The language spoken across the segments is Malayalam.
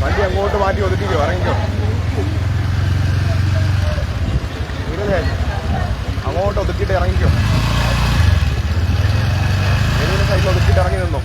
വണ്ടി അങ്ങോട്ട് മാറ്റി ഒതുക്കിക്കോ, ഇറങ്ങിക്കോ. ഇല്ലേ അങ്ങോട്ട് ഒതുക്കിയിട്ട് ഇറങ്ങിക്കോ. ഏതൊരു സൈഡിൽ ഒതുക്കിയിട്ട് ഇറങ്ങി നിന്നോ.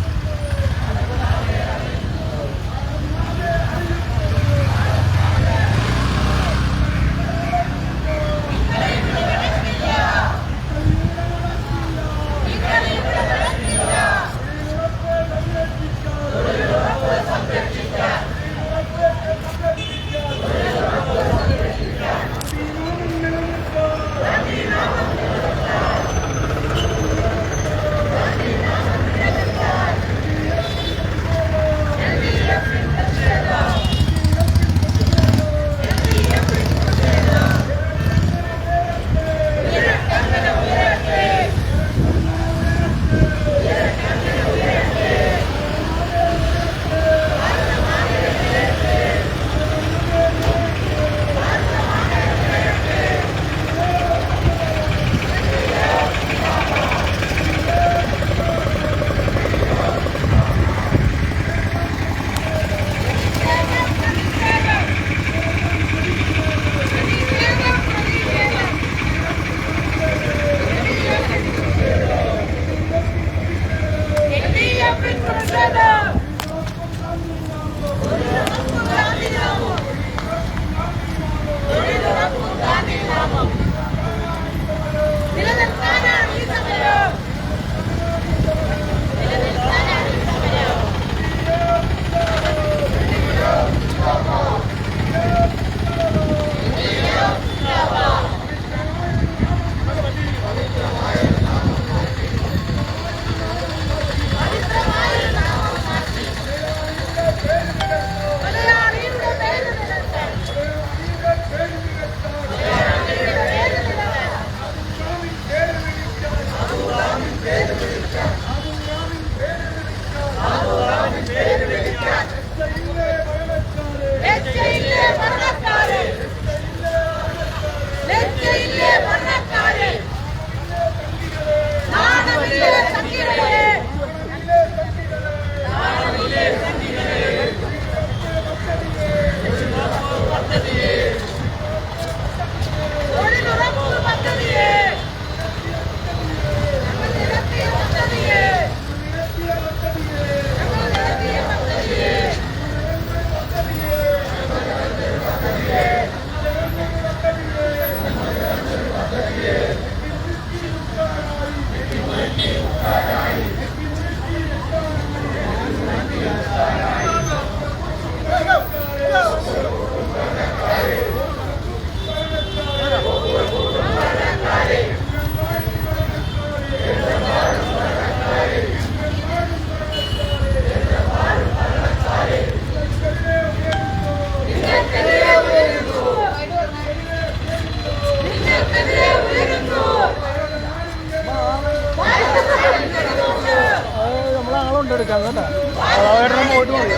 എടുക്കാം കേട്ടോ. അതായിട്ട് പോയിട്ട് മതി.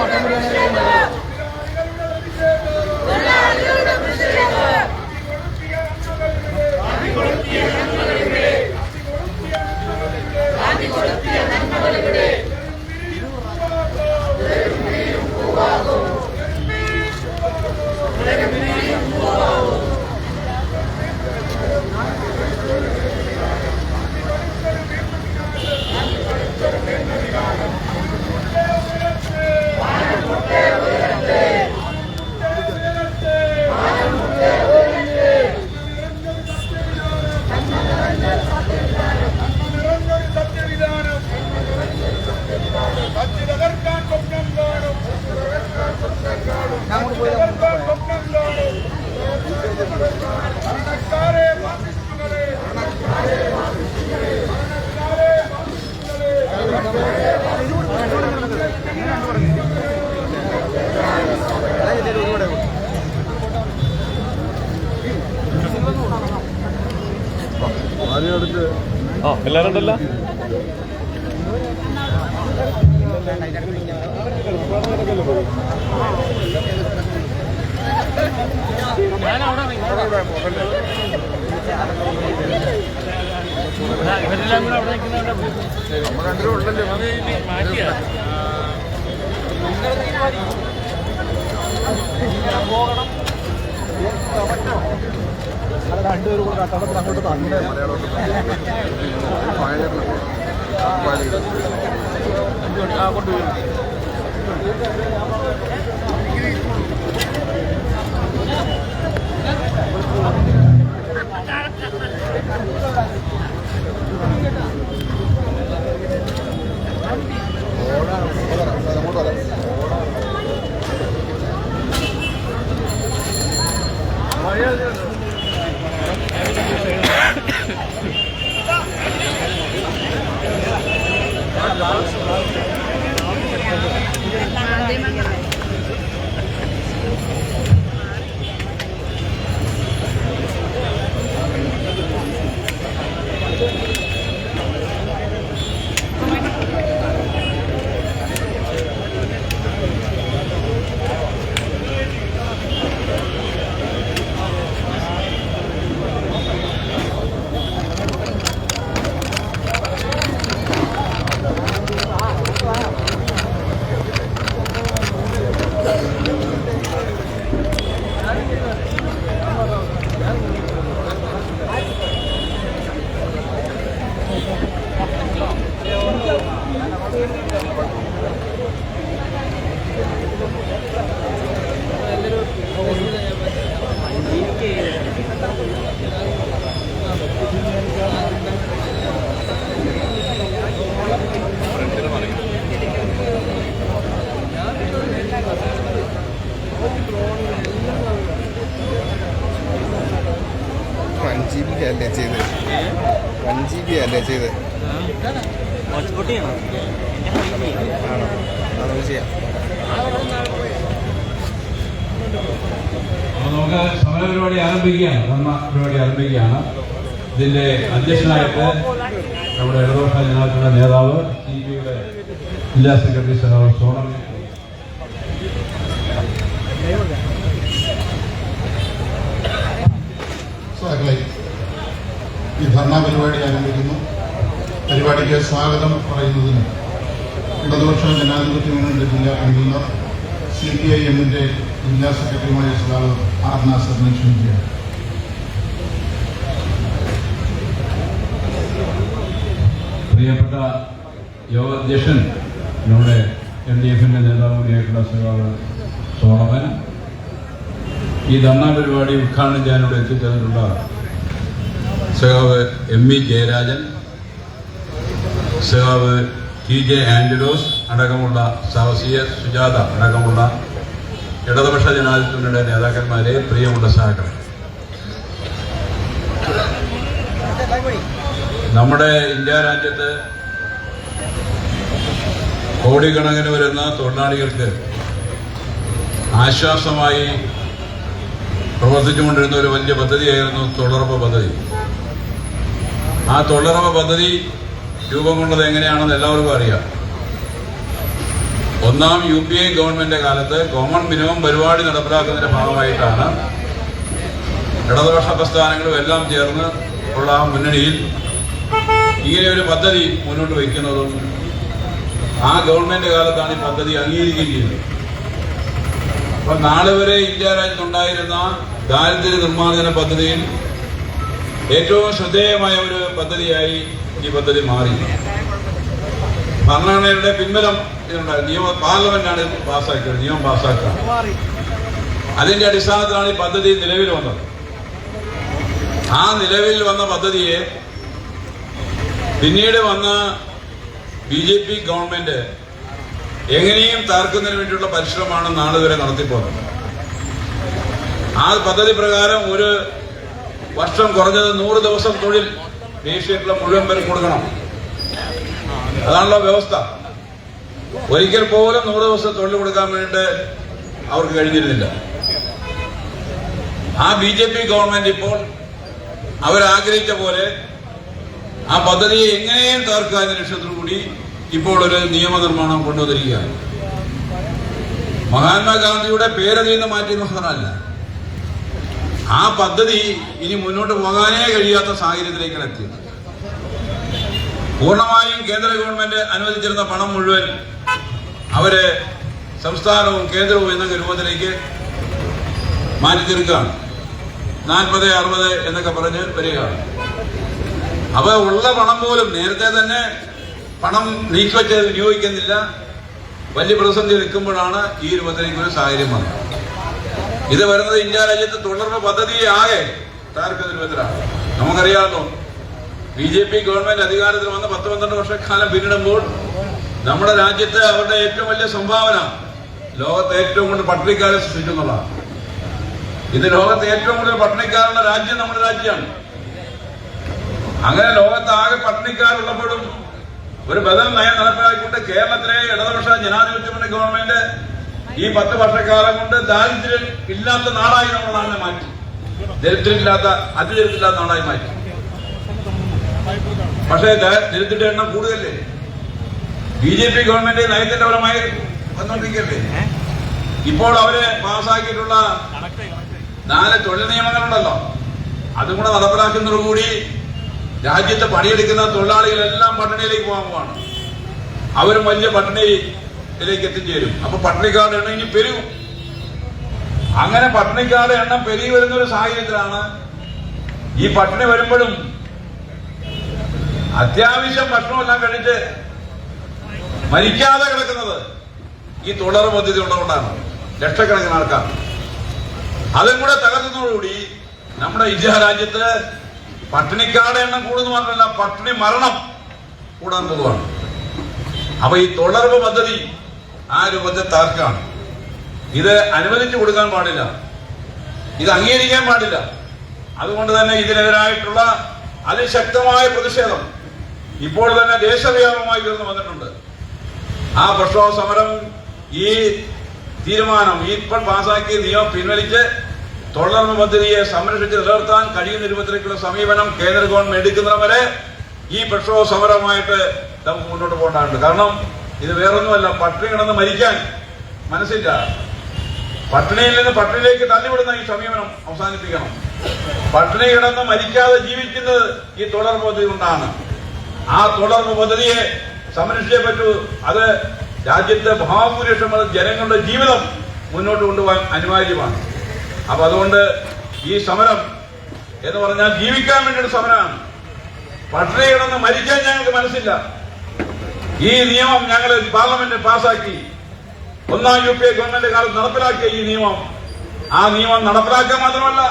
മട്ടൻ ബിരിയാണി എല്ലാരും ഉണ്ടല്ലോ. ഇവരെല്ലാം കൂടെ അവിടെ നിൽക്കുന്നുണ്ട്. രണ്ടുപേരും കൂടെ കട്ടടത്തിൽ അങ്ങോട്ട് തന്നെ കൊണ്ടുപോയി. അല്ലേ ചെയ്ത് 1GB അല്ലേ ചെയ്ത് ആണോ? അതൊക്കെ ചെയ്യാം. നമുക്ക് സമരപരിപാടി ആരംഭിക്കുകയാണ്. ധർമ്മ പരിപാടി ആരംഭിക്കുകയാണ്. ഇതിന്റെ അധ്യക്ഷനായിട്ട് നമ്മുടെ ഇടതുപക്ഷ ജനാധിപത്യ നേതാവ് CPയുടെ ജില്ലാ സെക്രട്ടറി സഖാവ് സോണം ഈ ധർണാ പരിപാടി ആരംഭിക്കുന്നു. പരിപാടിക്ക് സ്വാഗതം പറയുന്നതിന് ഇടതുപക്ഷ ജനാധിപത്യ മുന്നണിയുടെ ജില്ലാ കൺവീനർ CPIഎമ്മിന്റെ ജില്ലാ സെക്രട്ടറിയുമായ സഖാവ് ആർ നാസറിനെ ക്ഷണിക്കുകയാണ്. പ്രിയപ്പെട്ട യോഗാധ്യക്ഷൻ നമ്മുടെ LDFന്റെ നേതാവ് കൂടിയായിട്ടുള്ള സഖാവ് സോളമൻ, ഈ ധർണാ പരിപാടി ഉദ്ഘാടനം ചെയ്യാനിവിടെ എത്തിച്ചേർന്നിട്ടുള്ള സഖാവ് ME ജയരാജൻ, സഖാവ് TJ ആന്റലോസ് അടക്കമുള്ള സഹസിയ സുജാത അടക്കമുള്ള ഇടതുപക്ഷ ജനാധിപത്യങ്ങളുടെ നേതാക്കന്മാരെ, പ്രിയമുള്ള സഹാക്കളെ, നമ്മുടെ ഇന്ത്യ രാജ്യത്ത് കോടിക്കണക്കിന് വരുന്ന തൊഴിലാളികൾക്ക് ആശ്വാസമായി പ്രവർത്തിച്ചുകൊണ്ടിരുന്ന ഒരു വലിയ പദ്ധതിയായിരുന്നു തൊഴിലുറപ്പ് പദ്ധതി. ആ തൊഴിലുറപ്പ് പദ്ധതി രൂപം കൊണ്ടത് എങ്ങനെയാണെന്ന് എല്ലാവർക്കും അറിയാം. ഒന്നാം UPA ഗവൺമെന്റ് കാലത്ത് കോമൺ മിനിമം പരിപാടി നടപ്പിലാക്കുന്നതിന്റെ ഭാഗമായിട്ടാണ് ഇടതുപക്ഷ പ്രസ്ഥാനങ്ങളും എല്ലാം ചേർന്ന് ഉള്ള ആ മുന്നണിയിൽ ഇങ്ങനെ ഒരു പദ്ധതി മുന്നോട്ട് വയ്ക്കുന്നതും ആ ഗവൺമെന്റ് കാലത്താണ് ഈ പദ്ധതി അംഗീകരിക്കുകയും ചെയ്യുന്നത്. അപ്പൊ നാളെ വരെ ഇന്ത്യ രാജ്യത്തുണ്ടായിരുന്ന ദാരിദ്ര്യ നിർമ്മാർജ്ജന പദ്ധതിയിൽ ഏറ്റവും ശ്രദ്ധേയമായ ഒരു പദ്ധതിയായി ഈ പദ്ധതി മാറി. ഭരണഘടനയുടെ പിൻബലം ഇതിനുണ്ടായിരുന്നു. പാർലമെന്റാണ് പാസ്സാക്കിയത്, നിയമം പാസ്സാക്കുക. അതിന്റെ അടിസ്ഥാനത്തിലാണ് ഈ പദ്ധതി നിലവിൽ വന്നത്. ആ നിലവിൽ വന്ന പദ്ധതിയെ പിന്നീട് വന്ന BJP ഗവൺമെന്റ് എങ്ങനെയും തകർക്കുന്നതിന് വേണ്ടിയുള്ള പരിശ്രമമാണ് നാളെ വരെ നടത്തിപ്പോകുന്നത്. ആ പദ്ധതി പ്രകാരം ഒരു വർഷം കുറഞ്ഞത് 100 ദിവസം തൊഴിൽ ദേശീയത്തിലുള്ള മുഴുവൻ പേർക്ക് കൊടുക്കണം. അതാണല്ലോ വ്യവസ്ഥ. ഒരിക്കൽ പോലും 100 ദിവസം തൊഴിൽ കൊടുക്കാൻ വേണ്ടിയിട്ട് അവർക്ക് കഴിഞ്ഞിരുന്നില്ല. ആ BJP ഗവൺമെന്റ് ഇപ്പോൾ അവരാഗ്രഹിച്ച പോലെ ആ പദ്ധതിയെ എങ്ങനെയും തീർക്കുക എന്ന ലക്ഷ്യത്തോടുകൂടി ഇപ്പോൾ ഒരു നിയമനിർമ്മാണം കൊണ്ടുവന്നിരിക്കുകയാണ്. മഹാത്മാഗാന്ധിയുടെ പേരതിൽ നിന്ന് മാറ്റി മാത്രമല്ല, ആ പദ്ധതി ഇനി മുന്നോട്ട് പോകാനേ കഴിയാത്ത സാഹചര്യത്തിലേക്കാണ് എത്തിയത്. പൂർണ്ണമായും കേന്ദ്ര ഗവൺമെന്റ് അനുവദിച്ചിരുന്ന പണം മുഴുവൻ അവര് സംസ്ഥാനവും കേന്ദ്രവും എന്ന രൂപത്തിലേക്ക് മാറ്റി തീർക്കുകയാണ്. 40-60 എന്നൊക്കെ പറഞ്ഞ് വരികയാണ്. അപ്പൊ ഉള്ള പണം പോലും നേരത്തെ തന്നെ പണം നീക്കിവെച്ച് വിനിയോഗിക്കുന്നില്ല. വലിയ പ്രതിസന്ധി നിൽക്കുമ്പോഴാണ് ഈ രൂപത്തിലേക്ക് ഒരു സാഹചര്യം വന്നത്. ഇത് വരുന്നത് ഇന്ത്യ രാജ്യത്ത് തുടർന്ന് പദ്ധതി ആകെ തകർക്കുന്ന രൂപത്തിലാണ്. നമുക്കറിയാമല്ലോ, BJP ഗവൺമെന്റ് അധികാരത്തിൽ വന്ന് 10-12 വർഷക്കാലം പിന്നിടുമ്പോൾ നമ്മുടെ രാജ്യത്ത് അവരുടെ ഏറ്റവും വലിയ സംഭാവന ലോകത്തെ ഏറ്റവും കൂടുതൽ പട്ടിണിക്കാരെ സൃഷ്ടിക്കുന്നതാണ്. ഇത് ലോകത്തെ ഏറ്റവും കൂടുതൽ പട്ടിണിക്കാരുള്ള രാജ്യം നമ്മുടെ രാജ്യമാണ്. അങ്ങനെ ലോകത്ത് ആകെ പട്ടിണിക്കാരുള്ളപ്പോഴും ഒരു ബദൽ നയം നടപ്പിലാക്കിക്കൊണ്ട് കേരളത്തിലെ ഇടതുപക്ഷ ജനാധിപത്യ മുന്നണി ഗവൺമെന്റ് ഈ 10 വർഷക്കാലം കൊണ്ട് ദാരിദ്ര്യം ഇല്ലാത്ത നാടായി നമ്മുടെ നാടിനെ മാറ്റി. ദരിദ്രമില്ലാത്ത അതിദരിദ്രമില്ലാത്ത നാടായി മാറ്റി. പക്ഷേ ദരിദ്രന്റെ എണ്ണം കൂടുതലല്ലേ? BJP ഗവൺമെന്റ് നയത്തിന്റെ ഫലമായി വന്നുകൊണ്ടിരിക്കല്ലേ? ഇപ്പോൾ അവര് പാസ്സാക്കിയിട്ടുള്ള 4 തൊഴിൽ നിയമങ്ങളുണ്ടല്ലോ, അതും കൂടെ നടപ്പിലാക്കുന്നതോടുകൂടി രാജ്യത്ത് പണിയെടുക്കുന്ന തൊഴിലാളികളെല്ലാം പട്ടിണിയിലേക്ക് പോകാൻ പോവാണ്. അവരും വലിയ പട്ടിണിയിലേക്ക് എത്തിച്ചേരും. അപ്പൊ പട്ടിണിക്കാരുടെ എണ്ണം ഇനി പെരുകും. അങ്ങനെ പട്ടിണിക്കാരുടെ എണ്ണം പെരുകി വരുന്ന ഒരു സാഹചര്യത്തിലാണ് ഈ പട്ടിണി വരുമ്പോഴും അത്യാവശ്യം ഭക്ഷണമെല്ലാം കഴിച്ച് മരിക്കാതെ കിടക്കുന്നത് ഈ തുടർ പദ്ധതി ഉള്ളതുകൊണ്ടാണ്. ലക്ഷക്കണക്കിന് ആൾക്കാർ അതും കൂടെ തകർന്നതോടുകൂടി നമ്മുടെ ഇന്ത്യ രാജ്യത്ത് പട്ടിണിക്കാരുടെ എണ്ണം കൂടുന്നു മാത്രമല്ല, പട്ടിണി മരണം കൂടാൻ പോകുകയാണ്. അപ്പൊ ഈ തൊഴിലുറപ്പ് പദ്ധതി ആ രൂപത്തിൽ തകർക്കാണ്. ഇത് അനുവദിച്ചു കൊടുക്കാൻ പാടില്ല, ഇത് അംഗീകരിക്കാൻ പാടില്ല. അതുകൊണ്ട് തന്നെ ഇതിനെതിരായിട്ടുള്ള അതിശക്തമായ പ്രതിഷേധം ഇപ്പോൾ തന്നെ ദേശവ്യാപകമായി ഉയർന്നു വന്നിട്ടുണ്ട്. ആ പ്രക്ഷോഭ സമരം, ഈ തീരുമാനം, ഇപ്പോൾ പാസാക്കിയ നിയമം പിൻവലിച്ച് തൊഴിലുറപ്പ് പദ്ധതിയെ സംരക്ഷിച്ച് നിലനിർത്താൻ കഴിയുന്ന രൂപത്തിലേക്കുള്ള സമീപനം കേന്ദ്ര ഗവൺമെന്റ് എടുക്കുന്നവരെ ഈ പ്രക്ഷോഭ സമരമായിട്ട് നമുക്ക് മുന്നോട്ട് പോകേണ്ടതുണ്ട്. കാരണം ഇത് വേറൊന്നുമല്ല, പട്ടിണി കിടന്ന് മരിക്കാൻ മനസ്സില്ല. പട്ടിണിയിൽ നിന്ന് പട്ടിണിയിലേക്ക് തള്ളിവിടുന്ന ഈ സമീപനം അവസാനിപ്പിക്കണം. പട്ടിണി കിടന്ന് മരിക്കാതെ ജീവിക്കുന്നത് ഈ തൊഴിലുറപ്പ് പദ്ധതി കൊണ്ടാണ്. ആ തൊഴിലുറപ്പ് പദ്ധതിയെ സംരക്ഷിച്ചേ പറ്റൂ. അത് രാജ്യത്തെ മഹാഭൂരിപക്ഷം ജനങ്ങളുടെ ജീവിതം മുന്നോട്ട് കൊണ്ടുപോകാൻ അനിവാര്യമാണ്. അപ്പൊ അതുകൊണ്ട് ഈ സമരം എന്ന് പറഞ്ഞാൽ ജീവിക്കാൻ വേണ്ടിയൊരു സമരമാണ്. പട്ടിണി കിടന്ന് മരിക്കാൻ ഞങ്ങൾക്ക് മനസ്സില്ല. ഈ നിയമം ഞങ്ങൾ പാർലമെന്റ് പാസാക്കി, 1ാം UPA ഗവൺമെന്റ് കാലത്ത് നടപ്പിലാക്കിയ ഈ നിയമം, ആ നിയമം നടപ്പിലാക്കാൻ മാത്രമല്ല,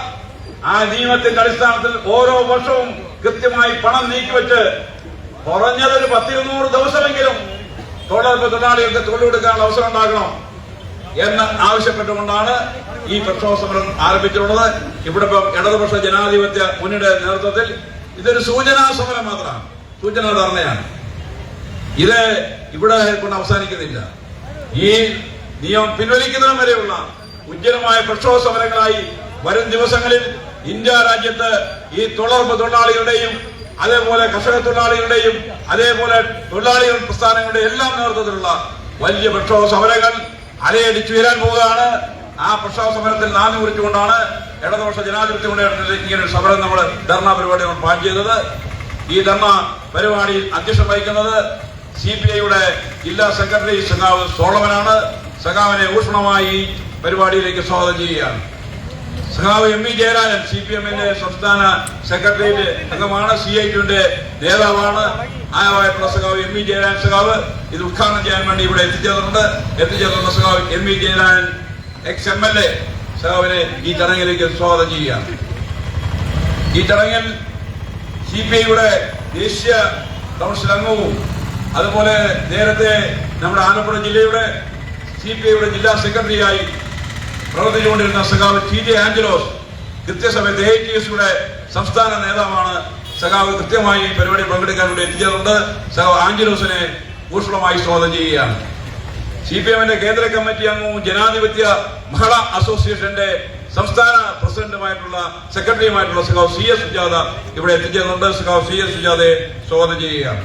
ആ നിയമത്തിന്റെ അടിസ്ഥാനത്തിൽ ഓരോ വർഷവും കൃത്യമായി പണം നീക്കിവെച്ച് കുറഞ്ഞതൊരു 10-200 ദിവസമെങ്കിലും തൊഴിലുറപ്പ് തൊഴിലാളികൾക്ക് തൊഴിൽ കൊടുക്കാനുള്ള അവസരം ഉണ്ടാകണം എന്ന് ആവശ്യപ്പെട്ടുകൊണ്ടാണ് ഈ പ്രക്ഷോഭ സമരം ആരംഭിച്ചിട്ടുള്ളത്. ഇവിടെ ഇപ്പം ഇടതുപക്ഷ ജനാധിപത്യ മുന്നണിയുടെ നേതൃത്വത്തിൽ ഇതൊരു സൂചനാ സമരം മാത്രമാണ്, സൂചനാ ധർണയാണ്. ഇത് ഇവിടെ കൊണ്ട് അവസാനിക്കുന്നില്ല. ഈ നിയമം പിൻവലിക്കുന്നതിനും വരെയുള്ള ഉജ്ജ്വലമായ പ്രക്ഷോഭ സമരങ്ങളായി വരും ദിവസങ്ങളിൽ ഇന്ത്യ രാജ്യത്ത് ഈ തൊഴിലുറപ്പ് തൊഴിലാളികളുടെയും അതേപോലെ കർഷക തൊഴിലാളികളുടെയും അതേപോലെ തൊഴിലാളികൾ പ്രസ്ഥാനങ്ങളുടെ എല്ലാം നേതൃത്വത്തിലുള്ള വലിയ പ്രക്ഷോഭ സമരങ്ങൾ അലയടിച്ചുയരാൻ പോവുകയാണ്. ആ പ്രക്ഷോഭ സമരത്തിൽ നാന്ദി കുറിച്ചുകൊണ്ടാണ് ഇടതുപക്ഷ ജനാധിപത്യ മുന്നേറ്റത്തിൽ ഇങ്ങനെ ഒരു സമരം നമ്മൾ ധർണ പരിപാടി നമ്മൾ പ്ലാൻ ചെയ്തത്. ഈ ധർണ പരിപാടിയിൽ അധ്യക്ഷം വഹിക്കുന്നത് CPIയുടെ ജില്ലാ സെക്രട്ടറി സഖാവ് സോളമനാണ്. സഖാവിനെ ഊഷ്മളമായി പരിപാടിയിലേക്ക് സ്വാഗതം ചെയ്യുകയാണ്. സഖാവ് MV ജയരാജൻ CPMന്റെ സംസ്ഥാന സെക്രട്ടേറിയറ്റ് അംഗമാണ്, CITയുടെ നേതാവാണ്. ആയവായിട്ടുള്ള സഖാവ് MV ജയരാജൻ സഖാവ് ഇത് ഉദ്ഘാടനം ചെയ്യാൻ വേണ്ടി ഇവിടെ എത്തിച്ചേർന്ന സഖാവ് MV ജയരാജൻ ex-MLA സഖാവിനെ ഈ ചടങ്ങിലേക്ക് സ്വാഗതം ചെയ്യുകയാണ്. ഈ ചടങ്ങിൽ CPIയുടെ ദേശീയ കൗൺസിൽ അംഗവും അതുപോലെ നേരത്തെ നമ്മുടെ ആലപ്പുഴ ജില്ലയുടെ CPIയുടെ ജില്ലാ സെക്രട്ടറിയായി പ്രവർത്തിച്ചുകൊണ്ടിരുന്ന സഖാവ് TJ ആഞ്ചലോസ്, കൃത്യസമയത്ത് AITSയുടെ സംസ്ഥാന നേതാവാണ്. സഖാവ് കൃത്യമായി ഈ പരിപാടി പങ്കെടുക്കാൻ വേണ്ടി എത്തിച്ചേർന്നുണ്ട്. സഖാവ് ആഞ്ചലോസിനെ ഊഷ്മളമായി സ്വാഗതം ചെയ്യുകയാണ്. CPMന്റെ കേന്ദ്ര കമ്മിറ്റി അംഗവും ജനാധിപത്യ മഹിളാ അസോസിയേഷന്റെ സംസ്ഥാന പ്രസിഡന്റുമായിട്ടുള്ള സെക്രട്ടറിയുമായിട്ടുള്ള സഖാവ് CS സുജാത ഇവിടെ എത്തിച്ചേർന്നുണ്ട്. സഖാവ് CS സുജാതയെ സ്വാഗതം ചെയ്യുകയാണ്.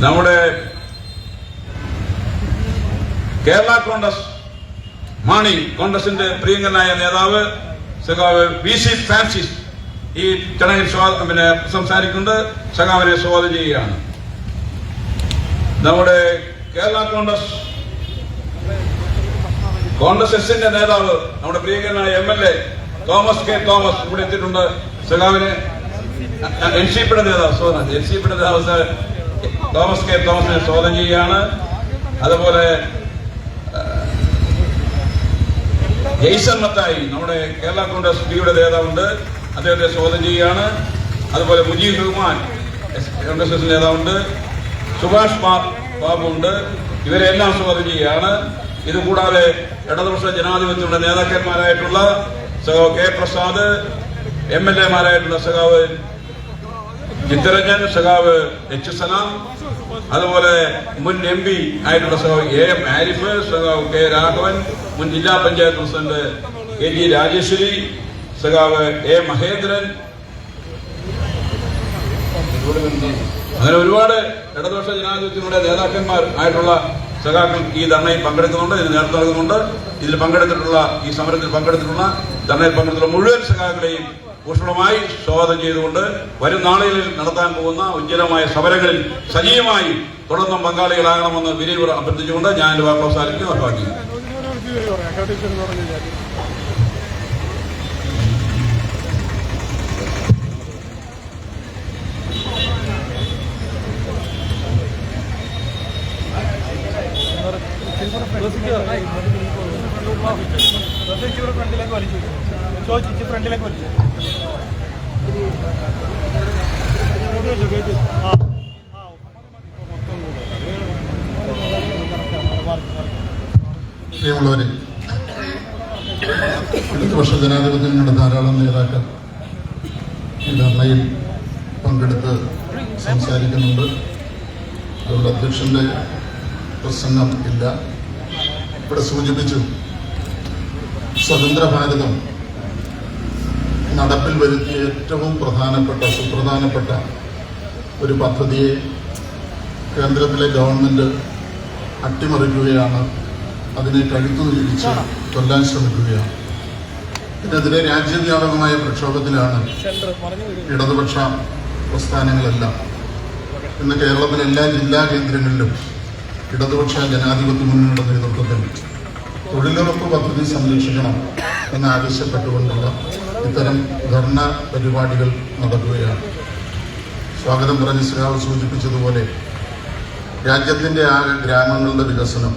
നമ്മുടെ കേരള കോൺഗ്രസ് മാണി കോൺഗ്രസിന്റെ പ്രിയങ്കനായ നേതാവ് സഖാവ് VC ഫ്രാൻസിസ് ഈ ചടങ്ങിൽ സംസാരിക്കുന്നുണ്ട്. സഖാവിനെ സ്വാഗതം ചെയ്യുകയാണ്. നമ്മുടെ കേരള കോൺഗ്രസ് എസിന്റെ നേതാവ് നമ്മുടെ പ്രിയങ്കരനായ MLA തോമസ് കെ തോമസ് ഇവിടെ എത്തിയിട്ടുണ്ട്. സഖാവിനെ NCPയുടെ നേതാവ് തോമസ് കെ തോമസിനെ സ്വാഗതം ചെയ്യുകയാണ്. അതുപോലെ ജെയ്സൺ മത്തായി നമ്മുടെ കേരള കോൺഗ്രസ് പിയുടെ നേതാവുണ്ട്, അദ്ദേഹത്തെ സ്വാഗതം ചെയ്യുകയാണ്. അതുപോലെ മുജീബ് റഹ്മാൻ കോൺഗ്രസ് എസ് നേതാവുണ്ട്, സുഭാഷ് ബാബു ഉണ്ട്. ഇവരെല്ലാം സ്വാഗതം ചെയ്യുകയാണ്. ഇതുകൂടാതെ ഇടതുപക്ഷ ജനാധിപത്യത്തിന്റെ നേതാക്കന്മാരായിട്ടുള്ള സഖാവ് K പ്രസാദ്, MLA-മാരായിട്ടുള്ള സഖാവ് ചിത്തരഞ്ജൻ, സഖാവ് H സലാം, അതുപോലെ മുൻ MP ആയിട്ടുള്ള സഖാവ് AM ആരിഫ്, സഖാവ് K രാഘവൻ, മുൻ ജില്ലാ പഞ്ചായത്ത് പ്രസിഡന്റ് KG രാജേശ്വരി, സഖാവ് A മഹേന്ദ്രൻ, അങ്ങനെ ഒരുപാട് ഇടതുപക്ഷ ജനാധിപത്യത്തിന്റെ നേതാക്കന്മാർ ആയിട്ടുള്ള സഖാക്കൾ ഈ ധർണയിൽ പങ്കെടുക്കുന്നുണ്ട്. ഇതിന് നേതൃത്വം നൽകുന്നുണ്ട്. ഇതിൽ പങ്കെടുത്തിട്ടുള്ള ഈ സമരത്തിൽ പങ്കെടുത്തിട്ടുള്ള ധർണയിൽ പങ്കെടുത്തിട്ടുള്ള മുഴുവൻ സഖാക്കളെയും ഊഷ്മളമായി സ്വാഗതം ചെയ്തുകൊണ്ട് വരും നാളുകളിൽ നടത്താൻ പോകുന്ന ഉജ്ജ്വലമായ സമരങ്ങളിൽ സജീവമായി തുടർന്നും പങ്കാളികളാകണമെന്ന് വിനീത് അഭ്യർത്ഥിച്ചുകൊണ്ട് ഞാൻ എന്റെ വാക്ക് അവസാനിപ്പിക്കുന്നു. നിർവഹിക്കുന്നു. ഫ്രണ്ടിലേക്ക് വലിച്ചു ഫ്രണ്ടിലേക്ക് വലിച്ചു പ്രിയമുള്ളവരെ, ഇടതുപക്ഷ ജനാധിപത്യങ്ങളുടെ ധാരാളം നേതാക്കൾ ഈ ധർണയിൽ പങ്കെടുത്ത് സംസാരിക്കുന്നുണ്ട്. അതുകൊണ്ട് അധ്യക്ഷന്റെ പ്രസംഗം ഇല്ല. ഇവിടെ സൂചിപ്പിച്ചു, സ്വതന്ത്ര ഭാരതം നടപ്പിൽ വരുത്തിയ ഏറ്റവും സുപ്രധാനപ്പെട്ട ഒരു പദ്ധതിയെ കേന്ദ്രത്തിലെ ഗവൺമെന്റ് അട്ടിമറിക്കുകയാണ്, അതിനെ കഴുത്തു തിരിച്ച് കൊല്ലാൻ ശ്രമിക്കുകയാണ്. ഇതിനെതിരെ രാജ്യവ്യാപകമായ പ്രക്ഷോഭത്തിലാണ് ഇടതുപക്ഷ പ്രസ്ഥാനങ്ങളെല്ലാം. ഇന്ന് കേരളത്തിലെ എല്ലാ ജില്ലാ കേന്ദ്രങ്ങളിലും ഇടതുപക്ഷ ജനാധിപത്യ മുന്നണിയുടെ നേതൃത്വത്തിൽ തൊഴിലുറപ്പ് പദ്ധതി സംരക്ഷിക്കണം എന്നാവശ്യപ്പെട്ടുകൊണ്ടുള്ള ഇത്തരം ധർണ പരിപാടികൾ നടക്കുകയാണ്. സ്വാഗതം പറഞ്ഞ സഖാവ് സൂചിപ്പിച്ചതുപോലെ രാജ്യത്തിന്റെ ഗ്രാമങ്ങളുടെ വികസനം,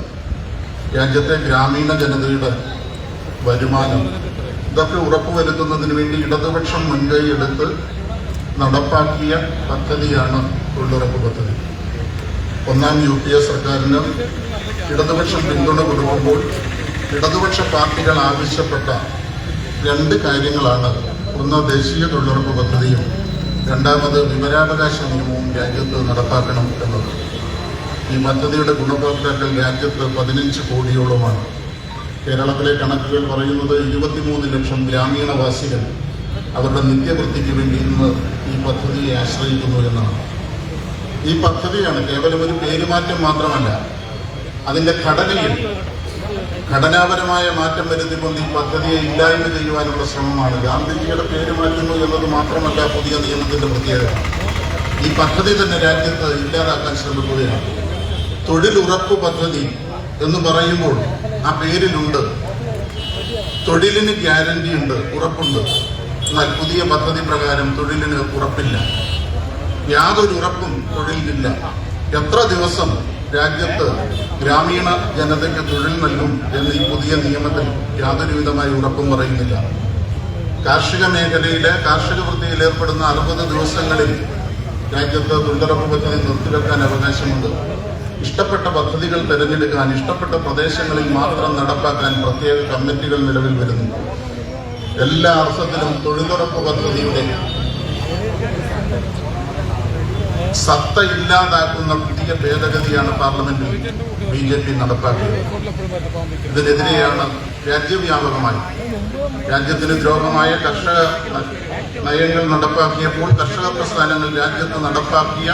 രാജ്യത്തെ ഗ്രാമീണ ജനതയുടെ വരുമാനം, ഇതൊക്കെ ഉറപ്പുവരുത്തുന്നതിന് വേണ്ടി ഇടതുപക്ഷം മുൻകൈയെടുത്ത് നടപ്പാക്കിയ പദ്ധതിയാണ് തൊഴിലുറപ്പ് പദ്ധതി. ഒന്നാം UPA സർക്കാരിന് ഇടതുപക്ഷം പിന്തുണ കൊടുക്കുമ്പോൾ ഇടതുപക്ഷ പാർട്ടികൾ ആവശ്യപ്പെട്ട രണ്ട് കാര്യങ്ങളാണ്. ഒന്ന്, ദേശീയ തൊഴിലുറപ്പ് പദ്ധതിയും രണ്ടാമത് വിവരാവകാശ നിയമവും രാജ്യത്ത് നടപ്പാക്കണം എന്നത്. ഈ പദ്ധതിയുടെ ഗുണഭോക്താക്കൾ രാജ്യത്ത് 15 കോടിയോളമാണ്. കേരളത്തിലെ കണക്കുകൾ പറയുന്നത് 23 ലക്ഷം ഗ്രാമീണവാസികൾ അവരുടെ നിത്യവൃത്തിക്ക് വേണ്ടി ഇന്ന് ഈ പദ്ധതിയെ ആശ്രയിക്കുന്നു എന്നാണ്. ഈ പദ്ധതിയാണ് കേവലം ഒരു പേരുമാറ്റം മാത്രമല്ല, അതിന്റെ ഘടനയിൽ ഘടനാപരമായ മാറ്റം വരുത്തിക്കൊണ്ട് ഈ പദ്ധതിയെ ഇല്ലായ്മ ചെയ്യുവാനുള്ള ശ്രമമാണ്. ഗാന്ധിജിയുടെ പേര് മാറ്റുന്നു എന്നത് മാത്രമല്ല പുതിയ നിയമത്തിന്റെ പ്രത്യേകത. ഈ പദ്ധതി തന്നെ രാജ്യത്ത് ഇല്ലാതാക്കാൻ ശ്രമിക്കുകയാണ്. തൊഴിലുറപ്പ് പദ്ധതി എന്ന് പറയുമ്പോൾ ആ പേരിലുണ്ട് തൊഴിലിന് ഗ്യാരണ്ടി ഉണ്ട്, ഉറപ്പുണ്ട്. എന്നാൽ പുതിയ പദ്ധതി പ്രകാരം തൊഴിലിന് ഉറപ്പില്ല. യാതൊരു ഉറപ്പും തൊഴിലിനില്ല. എത്ര ദിവസം രാജ്യത്ത് ഗ്രാമീണ ജനതയ്ക്ക് തൊഴിൽ നൽകും എന്ന് ഈ പുതിയ നിയമത്തിൽ യാതൊരു വിധമായ ഉറപ്പും പറയുന്നില്ല. കാർഷിക മേഖലയിലെ കാർഷിക വൃത്തിയിൽ ഏർപ്പെടുന്ന 60 ദിവസങ്ങളിൽ രാജ്യത്ത് തൊഴിലുറപ്പ് പദ്ധതി നിർത്തിവെക്കാൻ അവകാശമുണ്ട്. ഇഷ്ടപ്പെട്ട പദ്ധതികൾ തിരഞ്ഞെടുക്കാൻ, ഇഷ്ടപ്പെട്ട പ്രദേശങ്ങളിൽ മാത്രം നടപ്പാക്കാൻ പ്രത്യേക കമ്മിറ്റികൾ നിലവിൽ വരുന്നു. എല്ലാ അർത്ഥത്തിലും തൊഴിലുറപ്പ് പദ്ധതിയുടെ സത്ത ഇല്ലാതാക്കുന്ന പുതിയ ഭേദഗതിയാണ് പാർലമെന്റിൽ BJP നടപ്പാക്കിയത്. ഇതിനെതിരെയാണ് രാജ്യവ്യാപകമായി രാജ്യത്തിന് ദ്രോഹമായ കർഷക നയങ്ങൾ നടപ്പാക്കിയപ്പോൾ കർഷക പ്രസ്ഥാനങ്ങൾ രാജ്യത്ത് നടപ്പാക്കിയ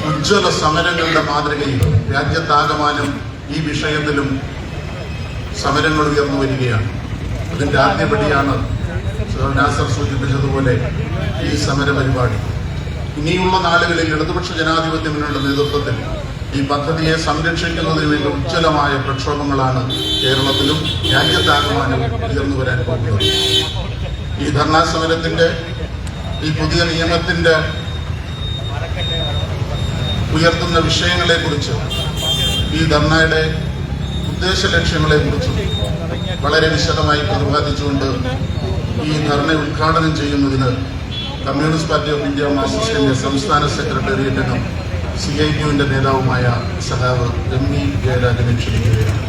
ഉജ്ജ്വല സമരങ്ങളുടെ മാതൃകയിൽ രാജ്യത്താകമാനം ഈ വിഷയത്തിലും സമരങ്ങൾ ഉയർന്നു വരികയാണ്. അതിൻ്റെ ആദ്യപടിയാണ് നാസർ സൂചിപ്പിച്ചതുപോലെ ഈ സമര പരിപാടി. ഇനിയുള്ള നാളുകളിൽ ഇടതുപക്ഷ ജനാധിപത്യ മുന്നണിയുടെ നേതൃത്വത്തിൽ ഈ പദ്ധതിയെ സംരക്ഷിക്കുന്നതിന് വേണ്ടി ഉജ്ജ്വലമായ പ്രക്ഷോഭങ്ങളാണ് കേരളത്തിലും രാജ്യത്താകമാനവും ഉയർന്നു വരാൻ പോകുന്നത്. ഈ ധർണാ സമരത്തിന്റെ ഈ പുതിയ നിയമത്തിന്റെ ഉയർത്തുന്ന വിഷയങ്ങളെക്കുറിച്ച് ഈ ധർണയുടെ ഉദ്ദേശ ലക്ഷ്യങ്ങളെക്കുറിച്ചും വളരെ വിശദമായി പ്രതിപാദിച്ചുകൊണ്ട് ഈ ധർണ ഉദ്ഘാടനം ചെയ്യുന്നതിന് കമ്മ്യൂണിസ്റ്റ് പാർട്ടി ഓഫ് ഇന്ത്യ മാർക്സിസ്റ്റിന്റെ സംസ്ഥാന സെക്രട്ടേറിയറ്റിനും CITUവിന്റെ നേതാവുമായ സഖാവ് MV ജയരാജനെ ക്ഷണിക്കുകയാണ്.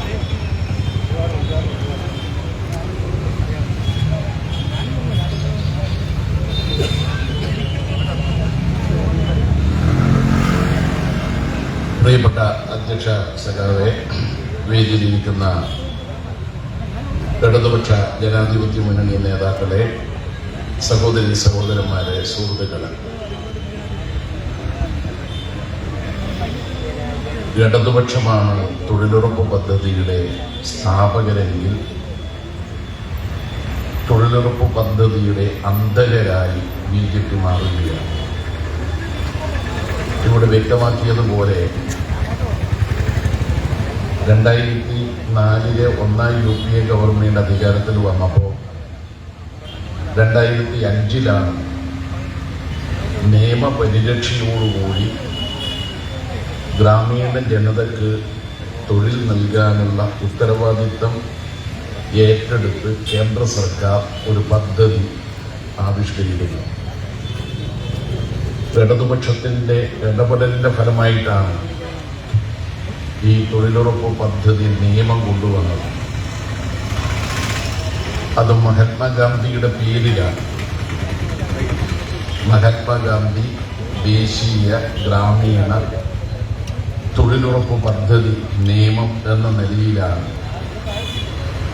പ്രിയപ്പെട്ട അധ്യക്ഷ സഖാവെ, വേദിയിലിരിക്കുന്ന ഇടതുപക്ഷ ജനാധിപത്യ മുന്നണി നേതാക്കളെ, സഹോദരി സഹോദരന്മാരെ, സുഹൃത്തുക്കളെ, ഇടതുപക്ഷമാണ് തൊഴിലുറപ്പ് പദ്ധതിയുടെ സ്ഥാപകരെങ്കിൽ തൊഴിലുറപ്പ് പദ്ധതിയുടെ അന്തകരായി BJP മാറുകയാണ്. ഇവിടെ വ്യക്തമാക്കിയതുപോലെ 2004 ഒന്നാം UPA ഗവൺമെന്റ് അധികാരത്തിൽ വന്നപ്പോൾ 2005 നിയമപരിരക്ഷയോടുകൂടി ഗ്രാമീണ ജനതയ്ക്ക് തൊഴിൽ നൽകാനുള്ള ഉത്തരവാദിത്തം ഏറ്റെടുത്ത് കേന്ദ്ര സർക്കാർ ഒരു പദ്ധതി ആവിഷ്കരിക്കുന്നു. ഇടതുപക്ഷത്തിൻ്റെ ഇടപെടലിൻ്റെ ഫലമായിട്ടാണ് ഈ തൊഴിലുറപ്പ് പദ്ധതി നിയമം കൊണ്ടുവന്നത്. അത് മഹാത്മാഗാന്ധിയുടെ പേരിലാണ്. മഹാത്മാഗാന്ധി ദേശീയ ഗ്രാമീണ തൊഴിലുറപ്പ് പദ്ധതി നിയമം എന്ന നിലയിലാണ്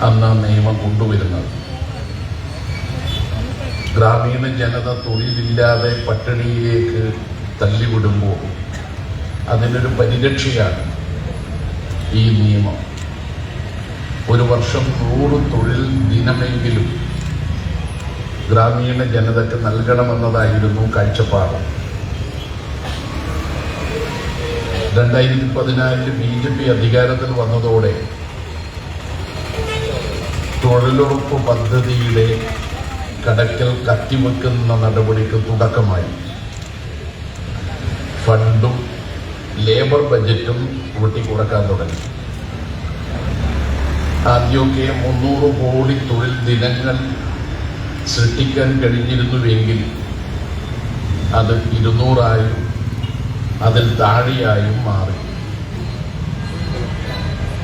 അന്ന് നിയമം കൊണ്ടുവരുന്നത്. ഗ്രാമീണ ജനത തൊഴിലില്ലാതെ പട്ടിണിയിലേക്ക് തള്ളിവിടുമ്പോൾ അതിനൊരു പരിരക്ഷയാണ് ഈ നിയമം. ഒരു വർഷം 100 തൊഴിൽ ദിനമെങ്കിലും ഗ്രാമീണ ജനതയ്ക്ക് നൽകണമെന്നതായിരുന്നു കാഴ്ചപ്പാട്. 2014 BJP അധികാരത്തിൽ വന്നതോടെ തൊഴിലുറപ്പ് പദ്ധതിയുടെ കടക്കൽ കത്തിവെക്കുന്ന നടപടിക്ക് തുടക്കമായി. ഫണ്ടും ലേബർ ബജറ്റും വെട്ടിക്കുറക്കാൻ തുടങ്ങി. ആദ്യമൊക്കെ 300 കോടി തൊഴിൽ ദിനങ്ങൾ സൃഷ്ടിക്കാൻ കഴിഞ്ഞിരുന്നുവെങ്കിൽ അത് 200 അതിൽ താഴെയായും മാറി.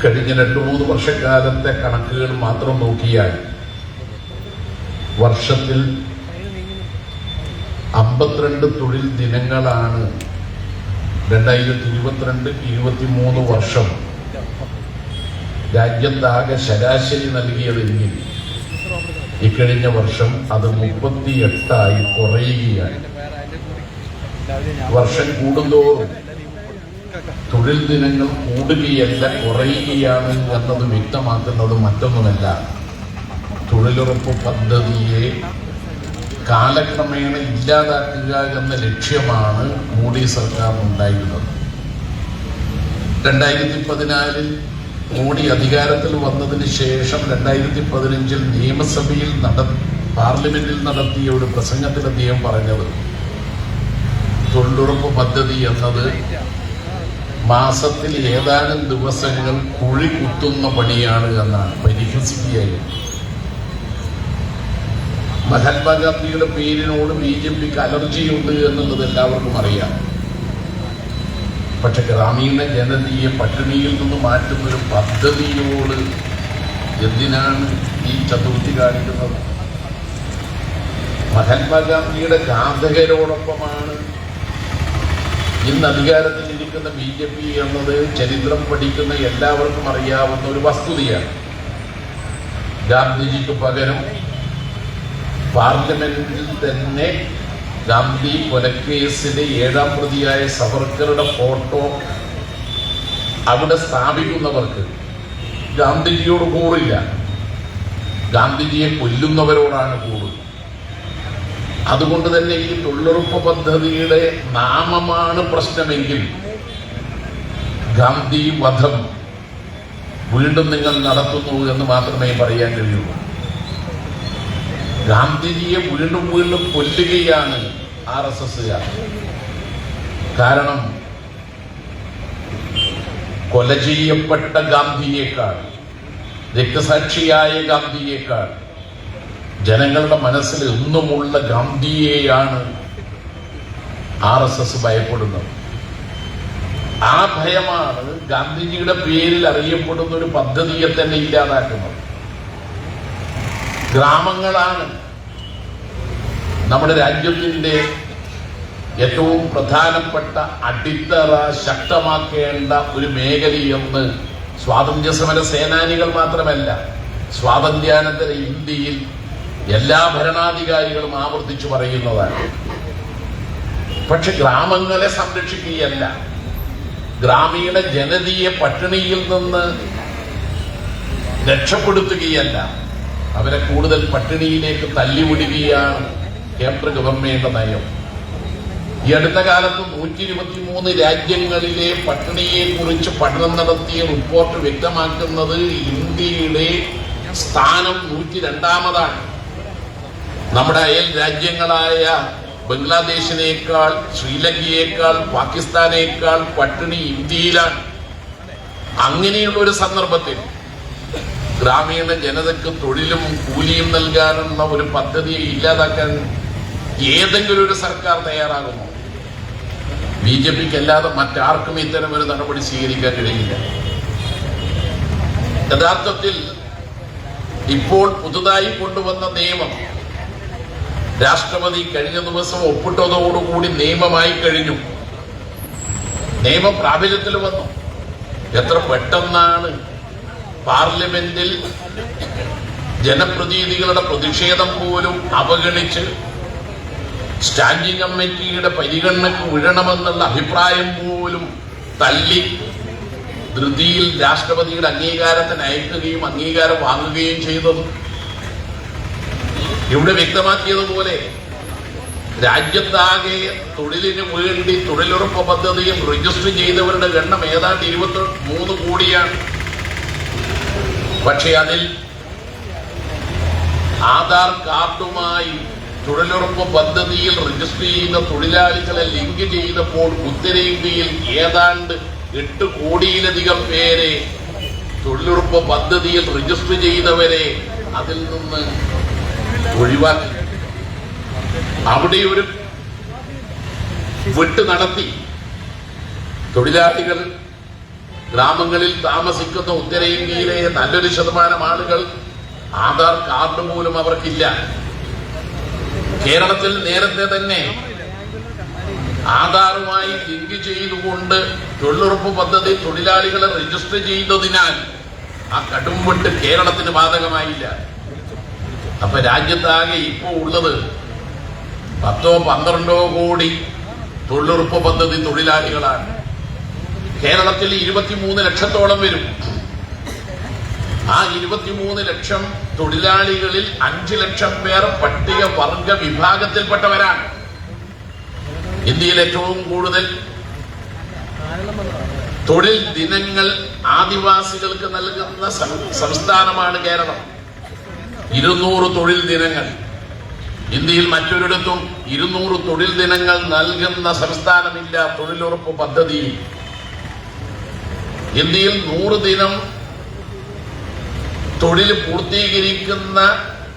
കഴിഞ്ഞ 2-3 വർഷക്കാലത്തെ കണക്കുകൾ മാത്രം നോക്കിയാൽ വർഷത്തിൽ 52 തൊഴിൽ ദിനങ്ങളാണ് 2022-23 വർഷം രാജ്യത്താകെ ശരാശരി നൽകിയതെങ്കിൽ ഇക്കഴിഞ്ഞ വർഷം അത് 38 കുറയുകയാണ്. വർഷം കൂടുന്തോറും തൊഴിൽ ദിനങ്ങൾ കൂടുകയല്ല കുറയുകയാണ് എന്നത് വ്യക്തമാക്കുന്നത് മറ്റൊന്നുമല്ല, തൊഴിലുറപ്പ് പദ്ധതിയെ കാലക്രമേണ ഇല്ലാതാക്കുക എന്ന ലക്ഷ്യമാണ് മോഡി സർക്കാരിനുണ്ടായിരുന്നത്. 2014 മോഡി അധികാരത്തിൽ വന്നതിന് ശേഷം 2015 നിയമസഭയിൽ പാർലമെന്റിൽ നടത്തിയ ഒരു പ്രസംഗത്തിൽ അദ്ദേഹം പറഞ്ഞത് തൊഴിലുറപ്പ് പദ്ധതി എന്നത് മാസത്തിൽ ഏതാനും ദിവസങ്ങൾ കുഴി കുത്തുന്ന പണിയാണ് എന്നാണ്. പരിഹസിക്കുകയായിരുന്നു. മഹാത്മാഗാന്ധിയുടെ പേരിനോട് BJPക്ക് അലർജിയുണ്ട് എന്നുള്ളത് എല്ലാവർക്കും അറിയാം. പക്ഷെ ഗ്രാമീണ ജനതയെ പട്ടിണിയിൽ നിന്ന് മാറ്റുന്ന ഒരു പദ്ധതിയോട് എന്തിനാണ് ഈ ചതുർത്ഥി കാണിക്കുന്നത്? മഹാത്മാഗാന്ധിയുടെ ഘാതകരോടൊപ്പമാണ് ഇന്ന് അധികാരത്തിലിരിക്കുന്ന BJP എന്നത് ചരിത്രം പഠിക്കുന്ന എല്ലാവർക്കും അറിയാവുന്ന ഒരു വസ്തുതയാണ്. ഗാന്ധിജിക്ക് പകരം പാർലമെന്റിൽ തന്നെ ഗാന്ധി കൊലക്കേസിലെ 7ാം പ്രതിയായ സവർക്കറുടെ ഫോട്ടോ അവിടെ സ്ഥാപിക്കുന്നവർക്ക് ഗാന്ധിജിയോട് കൂറില്ല, ഗാന്ധിജിയെ കൊല്ലുന്നവരോടാണ് കൂടുതൽ. അതുകൊണ്ട് തന്നെ ഈ തൊഴിലുറപ്പ് പദ്ധതിയുടെ നാമമാണ് പ്രശ്നമെങ്കിൽ ഗാന്ധി വധം വീണ്ടും നിങ്ങൾ നടത്തുന്നു എന്ന് മാത്രമേ പറയാൻ കഴിയുള്ളൂ. ഗാന്ധിജിയെ വീണ്ടും വീണ്ടും കൊല്ലുകയാണ് RSSകാർ. കാരണം കൊല ചെയ്യപ്പെട്ട ഗാന്ധിയേക്കാൾ, രക്തസാക്ഷിയായ ഗാന്ധിയേക്കാൾ ജനങ്ങളുടെ മനസ്സിൽ എന്നുമുള്ള ഗാന്ധിയെയാണ് RSS ഭയപ്പെടുന്നത്. ആ ഭയമാണ് ഗാന്ധിജിയുടെ പേരിൽ അറിയപ്പെടുന്ന ഒരു പദ്ധതിയെ തന്നെ ഇല്ലാതാക്കുന്നത്. ഗ്രാമങ്ങളാണ് നമ്മുടെ രാജ്യത്തിന്റെ ഏറ്റവും പ്രധാനപ്പെട്ട അടിത്തറ ശക്തമാക്കേണ്ട ഒരു മേഖലയെന്ന് സ്വാതന്ത്ര്യ സമര സേനാനികൾ മാത്രമല്ല, സ്വാതന്ത്ര്യാനന്തര ഇന്ത്യയിൽ എല്ലാ ഭരണാധികാരികളും ആവർത്തിച്ചു പറയുന്നതാണ്. പക്ഷെ ഗ്രാമങ്ങളെ സംരക്ഷിക്കുകയല്ല, ഗ്രാമീണ ജനതയെ പട്ടിണിയിൽ നിന്ന് രക്ഷപ്പെടുത്തുകയല്ല, അവരെ കൂടുതൽ പട്ടിണിയിലേക്ക് തള്ളിവിടുകയാണ് കേന്ദ്ര ഗവൺമെന്റ് നയം. ഈ അടുത്ത കാലത്ത് 123 രാജ്യങ്ങളിലെ പട്ടിണിയെ കുറിച്ച് പഠനം നടത്തിയ റിപ്പോർട്ട് വ്യക്തമാക്കുന്നത് ഇന്ത്യയുടെ സ്ഥാനം 102ാമതാണ്. നമ്മുടെ അയൽ രാജ്യങ്ങളായ ബംഗ്ലാദേശിനേക്കാൾ, ശ്രീലങ്കയേക്കാൾ, പാകിസ്ഥാനേക്കാൾ പട്ടിണി ഇന്ത്യയിലാണ്. അങ്ങനെയുള്ള ഒരു സന്ദർഭത്തിൽ ഗ്രാമീണ ജനതയ്ക്ക് തൊഴിലും കൂലിയും നൽകാനുള്ള ഒരു പദ്ധതിയെ ഇല്ലാതാക്കാൻ ഏതെങ്കിലും ഒരു സർക്കാർ തയ്യാറാകുമോ? BJPക്ക് അല്ലാതെ മറ്റാർക്കും ഇത്തരം ഒരു നടപടി സ്വീകരിക്കാൻ കഴിയില്ല. യഥാർത്ഥത്തിൽ ഇപ്പോൾ പുതുതായി കൊണ്ടുവന്ന നിയമം രാഷ്ട്രപതി കഴിഞ്ഞ ദിവസം ഒപ്പിട്ടതോടുകൂടി നിയമമായി കഴിഞ്ഞു. നിയമം പ്രാബല്യത്തിൽ വന്നു. എത്ര പെട്ടെന്നാണ് പാർലമെന്റിൽ ജനപ്രതിനിധികളുടെ പ്രതിഷേധം പോലും അവഗണിച്ച് സ്റ്റാൻഡിംഗ് കമ്മിറ്റിയുടെ പരിഗണനയ്ക്ക് വിടണമെന്നുള്ള അഭിപ്രായം പോലും തള്ളി ധൃതിയിൽ രാഷ്ട്രപതിയുടെ അംഗീകാരത്തിന് അയക്കുകയും അംഗീകാരം വാങ്ങുകയും ചെയ്തത്. ഇവിടെ വ്യക്തമാക്കിയതുപോലെ രാജ്യത്താകെ തൊഴിലിന് വേണ്ടി തൊഴിലുറപ്പ് പദ്ധതിയും രജിസ്റ്റർ ചെയ്തവരുടെ എണ്ണം ഏതാണ്ട് 23 കോടിയാണ്. പക്ഷെ അതിൽ ആധാർ കാർഡുമായി തൊഴിലുറപ്പ് പദ്ധതിയിൽ രജിസ്റ്റർ ചെയ്യുന്ന തൊഴിലാളികളെ ലിങ്ക് ചെയ്തപ്പോൾ ഉത്തരേന്ത്യയിൽ ഏതാണ്ട് 8 കോടിയിലധികം പേരെ തൊഴിലുറപ്പ് പദ്ധതിയിൽ രജിസ്റ്റർ ചെയ്തവരെ അതിൽ നിന്ന് ഒഴിവാക്കി. അവിടെ ഒരു വിട്ട് നടത്തി. തൊഴിലാളികൾ ഗ്രാമങ്ങളിൽ താമസിക്കുന്ന ഉത്തരേന്ത്യയിലെ നല്ലൊരു ശതമാനം ആളുകൾ ആധാർ കാർഡ് പോലും അവർക്കില്ല. കേരളത്തിൽ നേരത്തെ തന്നെ ആധാറുമായി ലിങ്ക് ചെയ്തുകൊണ്ട് തൊഴിലുറപ്പ് പദ്ധതി തൊഴിലാളികളെ രജിസ്റ്റർ ചെയ്തതിനാൽ ആ കടുംവെട്ട് കേരളത്തിന് ബാധകമായില്ല. അപ്പൊ രാജ്യത്താകെ ഇപ്പോ ഉള്ളത് 10-12 കോടി തൊഴിലുറപ്പ് പദ്ധതി തൊഴിലാളികളാണ്. കേരളത്തിൽ 23 ലക്ഷത്തോളം വരും. ആ 23 ലക്ഷം തൊഴിലാളികളിൽ 5 ലക്ഷം പേർ പട്ടികവർഗ വിഭാഗത്തിൽപ്പെട്ടവരാണ്. ഇന്ത്യയിൽ ഏറ്റവും കൂടുതൽ തൊഴിൽ ദിനങ്ങൾ ആദിവാസികൾക്ക് നൽകുന്ന സംസ്ഥാനമാണ് കേരളം. 200 തൊഴിൽ ദിനങ്ങൾ. ഇന്ത്യയിൽ മറ്റൊരിടത്തും 200 തൊഴിൽ ദിനങ്ങൾ നൽകുന്ന സംസ്ഥാനമില്ല തൊഴിലുറപ്പ് പദ്ധതിയിൽ. ഇന്ത്യയിൽ 100 ദിനം തൊഴിൽ പൂർത്തീകരിക്കുന്ന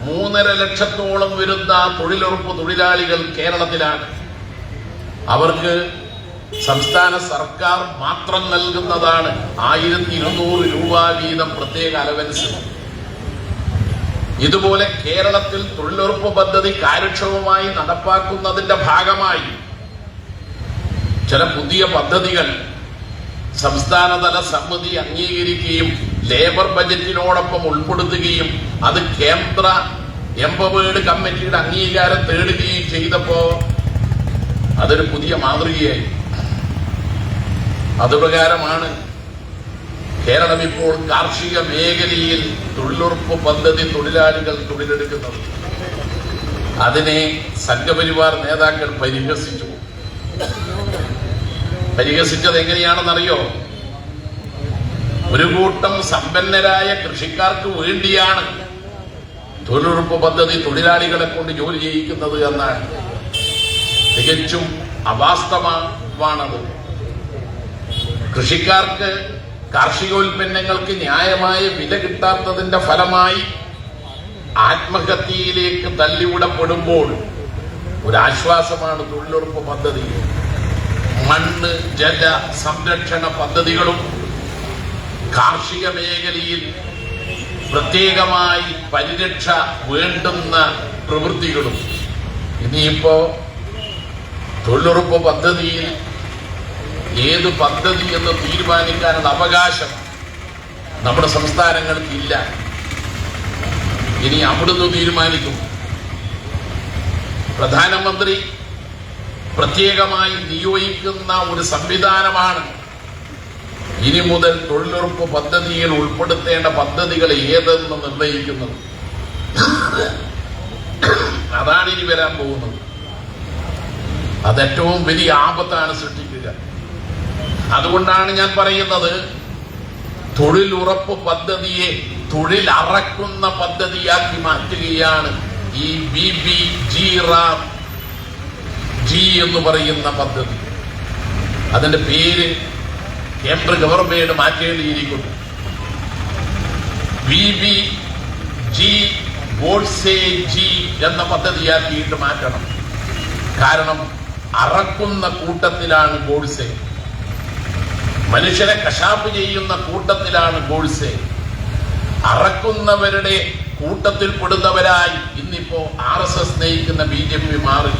3.5 ലക്ഷത്തോളം വരുന്ന തൊഴിലുറപ്പ് തൊഴിലാളികൾ കേരളത്തിലാണ്. അവർക്ക് സംസ്ഥാന സർക്കാർ മാത്രം നൽകുന്നതാണ് 1200 രൂപ വീതം പ്രത്യേക അലവൻസ്. ഇതുപോലെ കേരളത്തിൽ തൊഴിലുറപ്പ് പദ്ധതി കാര്യക്ഷമമായി നടപ്പാക്കുന്നതിന്റെ ഭാഗമായി ചില പുതിയ പദ്ധതികൾ സംസ്ഥാനതല സമിതി അംഗീകരിക്കുകയും ലേബർ ബജറ്റിനോടൊപ്പം ഉൾപ്പെടുത്തുകയും അത് കേന്ദ്ര എംപവേർഡ് കമ്മിറ്റിയുടെ അംഗീകാരം തേടുകയും ചെയ്തപ്പോ അതൊരു പുതിയ മാതൃകയായി. അതുപ്രകാരമാണ് കേരളം ഇപ്പോൾ കാർഷിക മേഖലയിൽ തൊഴിലുറപ്പ് പദ്ധതി തൊഴിലാളികൾ തൊഴിലെടുക്കുന്നത്. അതിനെ സംഘപരിവാർ നേതാക്കൾ പരിഹസിച്ചു. പരിഹസിച്ചത് എങ്ങനെയാണെന്നറിയോ? ഒരു കൂട്ടം സമ്പന്നരായ കൃഷിക്കാർക്ക് വേണ്ടിയാണ് തൊഴിലുറപ്പ് പദ്ധതി തൊഴിലാളികളെ കൊണ്ട് ജോലി ചെയ്യിക്കുന്നത് എന്നാണ്. തികച്ചും അവാസ്തവമാണത്. കൃഷിക്കാർക്ക് കാർഷികോൽപ്പന്നങ്ങൾക്ക് ന്യായമായ വില കിട്ടാത്തതിന്റെ ഫലമായി ആത്മഹത്യയിലേക്ക് തള്ളിവിടപ്പെടുമ്പോൾ ഒരാശ്വാസമാണ് തൊഴിലുറപ്പ് പദ്ധതി. മണ്ണ് ജല സംരക്ഷണ പദ്ധതികളും കാർഷിക മേഖലയിൽ പ്രത്യേകമായി പരിരക്ഷ വേണ്ടുന്ന പ്രവൃത്തികളും. ഇനിയിപ്പോ തൊഴിലുറപ്പ് പദ്ധതിയിൽ ഏത് പദ്ധതി എന്ന് തീരുമാനിക്കാനുള്ള അവകാശം നമ്മുടെ സംസ്ഥാനങ്ങൾക്കില്ല. ഇനി അവിടുന്ന് തീരുമാനിക്കും. പ്രധാനമന്ത്രി പ്രത്യേകമായി നിയോഗിക്കുന്ന ഒരു സംവിധാനമാണ് ഇനി മുതൽ തൊഴിലുറപ്പ് പദ്ധതിയിൽ ഉൾപ്പെടുത്തേണ്ട പദ്ധതികൾ ഏതെന്ന് നിർണയിക്കുന്നത്. അതാണ് ഇനി വരാൻ പോകുന്നത്. അതേറ്റവും വലിയ ആപത്താണ് സൃഷ്ടിക്കുക. അതുകൊണ്ടാണ് ഞാൻ പറയുന്നത്, തൊഴിലുറപ്പ് പദ്ധതിയെ തൊഴിലറക്കുന്ന പദ്ധതിയാക്കി മാറ്റുകയാണ് ഈ BBG-RAM എന്ന് പറയുന്ന പദ്ധതി. അതിന്റെ പേര് കേന്ദ്ര ഗവൺമെന്റ് മാറ്റേണ്ടിയിരിക്കുന്നു. BBG എന്ന പദ്ധതിയാക്കിയിട്ട് മാറ്റണം. കാരണം അറക്കുന്ന കൂട്ടത്തിലാണ് ഗോഡ്സെ, മനുഷ്യരെ കശാപ്പ് ചെയ്യുന്ന കൂട്ടത്തിലാണ് ഗോഡ്സെ. അറക്കുന്നവരുടെ കൂട്ടത്തിൽപ്പെടുന്നവരായി ഇന്നിപ്പോ RSS നയിക്കുന്ന BJP മാറി.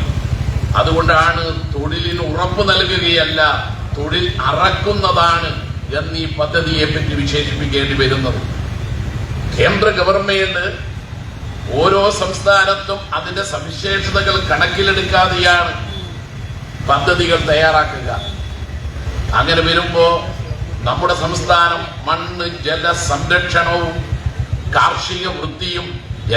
അതുകൊണ്ടാണ് തൊഴിലിന് ഉറപ്പ് നൽകുകയല്ല, തൊഴിൽ അറക്കുന്നതാണ് എന്നീ പദ്ധതിയെ പറ്റി വിശേഷിപ്പിക്കേണ്ടി വരുന്നത്. കേന്ദ്ര ഗവൺമെന്റ് ഓരോ സംസ്ഥാനത്തും അതിന്റെ സവിശേഷതകൾ കണക്കിലെടുക്കാതെയാണ് പദ്ധതികൾ തയ്യാറാക്കുക. അങ്ങനെ വരുമ്പോ നമ്മുടെ സംസ്ഥാനം മണ്ണ് ജല സംരക്ഷണവും കാർഷിക വൃത്തിയും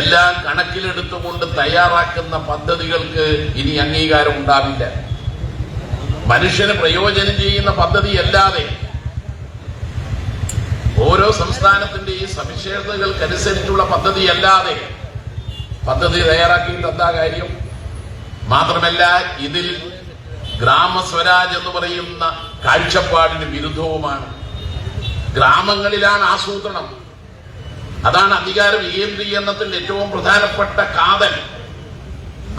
എല്ലാം കണക്കിലെടുത്തുകൊണ്ട് തയ്യാറാക്കുന്ന പദ്ധതികൾക്ക് ഇനി അംഗീകാരം ഉണ്ടാവില്ല. മനുഷ്യന് പ്രയോജനം ചെയ്യുന്ന പദ്ധതി അല്ലാതെ ഓരോ സംസ്ഥാനത്തിന്റെ ഈ സവിശേഷതകൾക്കനുസരിച്ചുള്ള പദ്ധതി അല്ലാതെ പദ്ധതി തയ്യാറാക്കിയിട്ട് എന്താ കാര്യം? മാത്രമല്ല, ഇതിൽ ഗ്രാമസ്വരാജ് എന്ന് പറയുന്ന കാഴ്ചപ്പാടിന് വിരുദ്ധവുമാണ്. ഗ്രാമങ്ങളിലാണ് ആസൂത്രണം. അതാണ് അധികാര വികേന്ദ്രീകരണത്തിന്റെ ഏറ്റവും പ്രധാനപ്പെട്ട കാതൽ.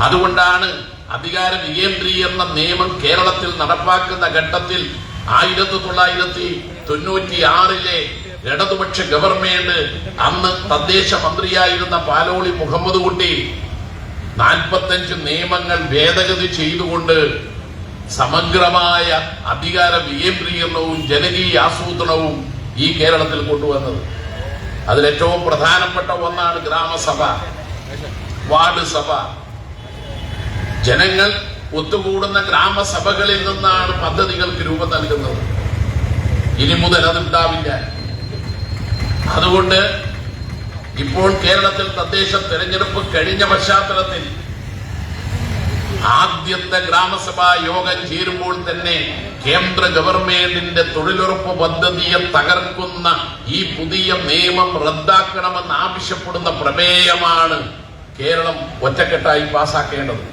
അതുകൊണ്ടാണ് അധികാര വികേന്ദ്രീകരണ നിയമം കേരളത്തിൽ നടപ്പാക്കുന്ന ഘട്ടത്തിൽ 1996 ഇടതുപക്ഷ ഗവൺമെന്റ് അന്ന് തദ്ദേശ മന്ത്രിയായിരുന്ന പാലോളി മുഹമ്മദ് കുട്ടി 45 നിയമങ്ങൾ ഭേദഗതി ചെയ്തുകൊണ്ട് സമഗ്രമായ അധികാര വികേന്ദ്രീകരണവും ജനകീയ ആസൂത്രണവും ഈ കേരളത്തിൽ കൊണ്ടുവന്നത്. അതിലേറ്റവും പ്രധാനപ്പെട്ട ഒന്നാണ് ഗ്രാമസഭ, വാർഡ് സഭ. ജനങ്ങൾ ഒത്തുകൂടുന്ന ഗ്രാമസഭകളിൽ നിന്നാണ് പദ്ധതികൾക്ക് രൂപം നൽകുന്നത്. ഇനി മുതൽ അതുണ്ടാവില്ല. അതുകൊണ്ട് ഇപ്പോൾ കേരളത്തിൽ തദ്ദേശ തെരഞ്ഞെടുപ്പ് കഴിഞ്ഞ പശ്ചാത്തലത്തിൽ ആദ്യത്തെ ഗ്രാമസഭാ യോഗം ചേരുമ്പോൾ തന്നെ കേന്ദ്ര ഗവൺമെന്റിന്റെ തൊഴിലുറപ്പ് പദ്ധതിയെ തകർക്കുന്ന ഈ പുതിയ നിയമം റദ്ദാക്കണമെന്ന് ആവശ്യപ്പെടുന്ന പ്രമേയമാണ് കേരളം ഒറ്റക്കെട്ടായി പാസാക്കേണ്ടത്.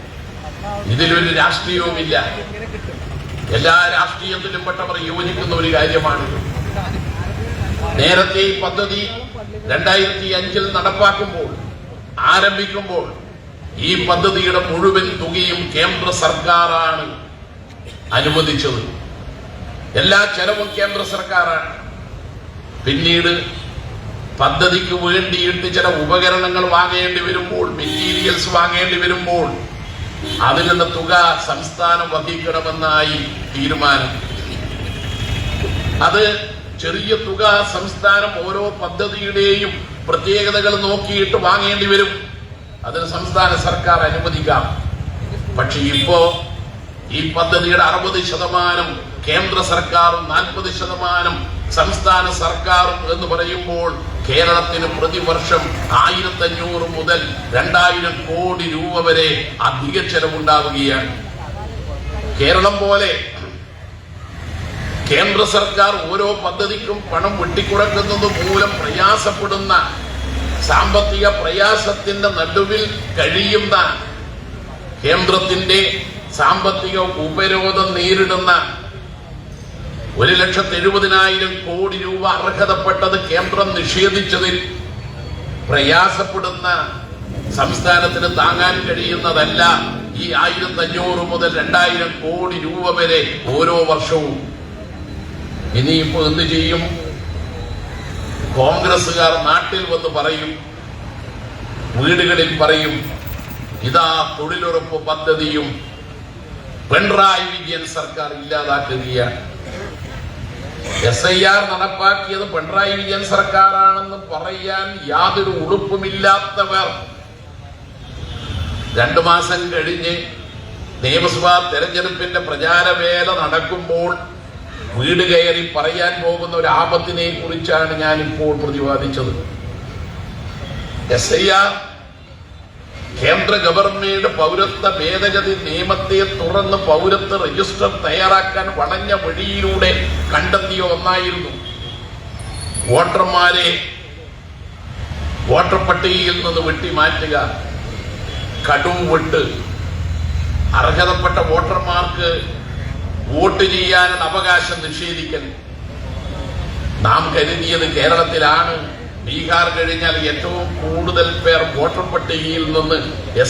ഇതിലൊരു രാഷ്ട്രീയവുമില്ല. എല്ലാ രാഷ്ട്രീയത്തിലും പെട്ടവർ യോജിക്കുന്ന ഒരു കാര്യമാണ്. നേരത്തെ ഈ പദ്ധതി 2005 നടപ്പാക്കുമ്പോൾ ആരംഭിക്കുമ്പോൾ ഈ പദ്ധതിയുടെ മുഴുവൻ തുകയും കേന്ദ്ര സർക്കാരാണ് അനുവദിച്ചത്. എല്ലാ ചെലവും കേന്ദ്ര സർക്കാരാണ്. പിന്നീട് പദ്ധതിക്ക് വേണ്ടിയിട്ട് ചില ഉപകരണങ്ങൾ വാങ്ങേണ്ടി വരുമ്പോൾ, മെറ്റീരിയൽസ് വാങ്ങേണ്ടി വരുമ്പോൾ അതിനുള്ള തുക സംസ്ഥാനം വഹിക്കണമെന്നായി തീരുമാനം. അത് ചെറിയ തുക സംസ്ഥാനം ഓരോ പദ്ധതിയുടെയും പ്രത്യേകതകൾ നോക്കിയിട്ട് വാങ്ങേണ്ടി വരും. അതിന് സംസ്ഥാന സർക്കാർ അനുവദിക്കാം. പക്ഷെ ഇപ്പോ ഈ പദ്ധതിയുടെ 60% കേന്ദ്ര സർക്കാരും 40% സംസ്ഥാന സർക്കാരും എന്ന് പറയുമ്പോൾ കേരളത്തിന് പ്രതിവർഷം 1500 മുതൽ 2000 കോടി രൂപ വരെ അധിക ചെലവുണ്ടാവുകയാണ്. കേരളം പോലെ കേന്ദ്ര സർക്കാർ ഓരോ പദ്ധതിക്കും പണം വെട്ടിക്കുറക്കുന്നത് മൂലം പ്രയാസപ്പെടുന്ന, സാമ്പത്തിക പ്രയാസത്തിന്റെ നടുവിൽ കഴിയുന്ന, കേന്ദ്രത്തിന്റെ സാമ്പത്തിക ഉപരോധം നേരിടുന്ന 1,70,000 കോടി രൂപ അർഹതപ്പെട്ടത് കേന്ദ്രം നിഷേധിച്ചതിൽ പ്രയാസപ്പെടുന്ന സംസ്ഥാനത്തിന് താങ്ങാൻ കഴിയുന്നതല്ല ഈ 1500 മുതൽ 2000 കോടി രൂപ വരെ ഓരോ വർഷവും. ഇനിയിപ്പോ എന്ത് ചെയ്യും? കോൺഗ്രസുകാർ നാട്ടിൽ വന്ന് പറയും, വീടുകളിൽ പറയും, ഇതാ തൊഴിലുറപ്പ് പദ്ധതിയും പിണറായി വിജയൻ സർക്കാർ ഇല്ലാതാക്കുകയാണ്. SIR നടപ്പാക്കിയത് പിണറായി വിജയൻ സർക്കാരാണെന്ന് പറയാൻ യാതൊരു ഉളുപ്പുമില്ലാത്തവർ 2 മാസം കഴിഞ്ഞ് നിയമസഭാ തെരഞ്ഞെടുപ്പിന്റെ പ്രചാരവേല നടക്കുമ്പോൾ വീട് കയറി പറയാൻ പോകുന്ന ഒരു ആപത്തിനെ കുറിച്ചാണ് ഞാൻ ഇപ്പോൾ പ്രതിപാദിച്ചത്. SIR കേന്ദ്ര ഗവൺമെന്റ് പൗരത്വ ഭേദഗതി നിയമത്തെ തുറന്ന് പൗരത്വ രജിസ്റ്റർ തയ്യാറാക്കാൻ വളഞ്ഞ വഴിയിലൂടെ കണ്ടെത്തിയ ഒന്നായിരുന്നു. വോട്ടർമാരെ വോട്ടർ പട്ടികയിൽ നിന്ന് വെട്ടിമാറ്റുക, കടും വെട്ട്, അർഹതപ്പെട്ട വോട്ടർമാർക്ക് വോട്ട് ചെയ്യാനുള്ള അവകാശം നിഷേധിക്കൽ. നാം കരുതിയത് കേരളത്തിലാണ് ബീഹാർ കഴിഞ്ഞാൽ ഏറ്റവും കൂടുതൽ പേർ വോട്ടർ പട്ടികയിൽ നിന്ന്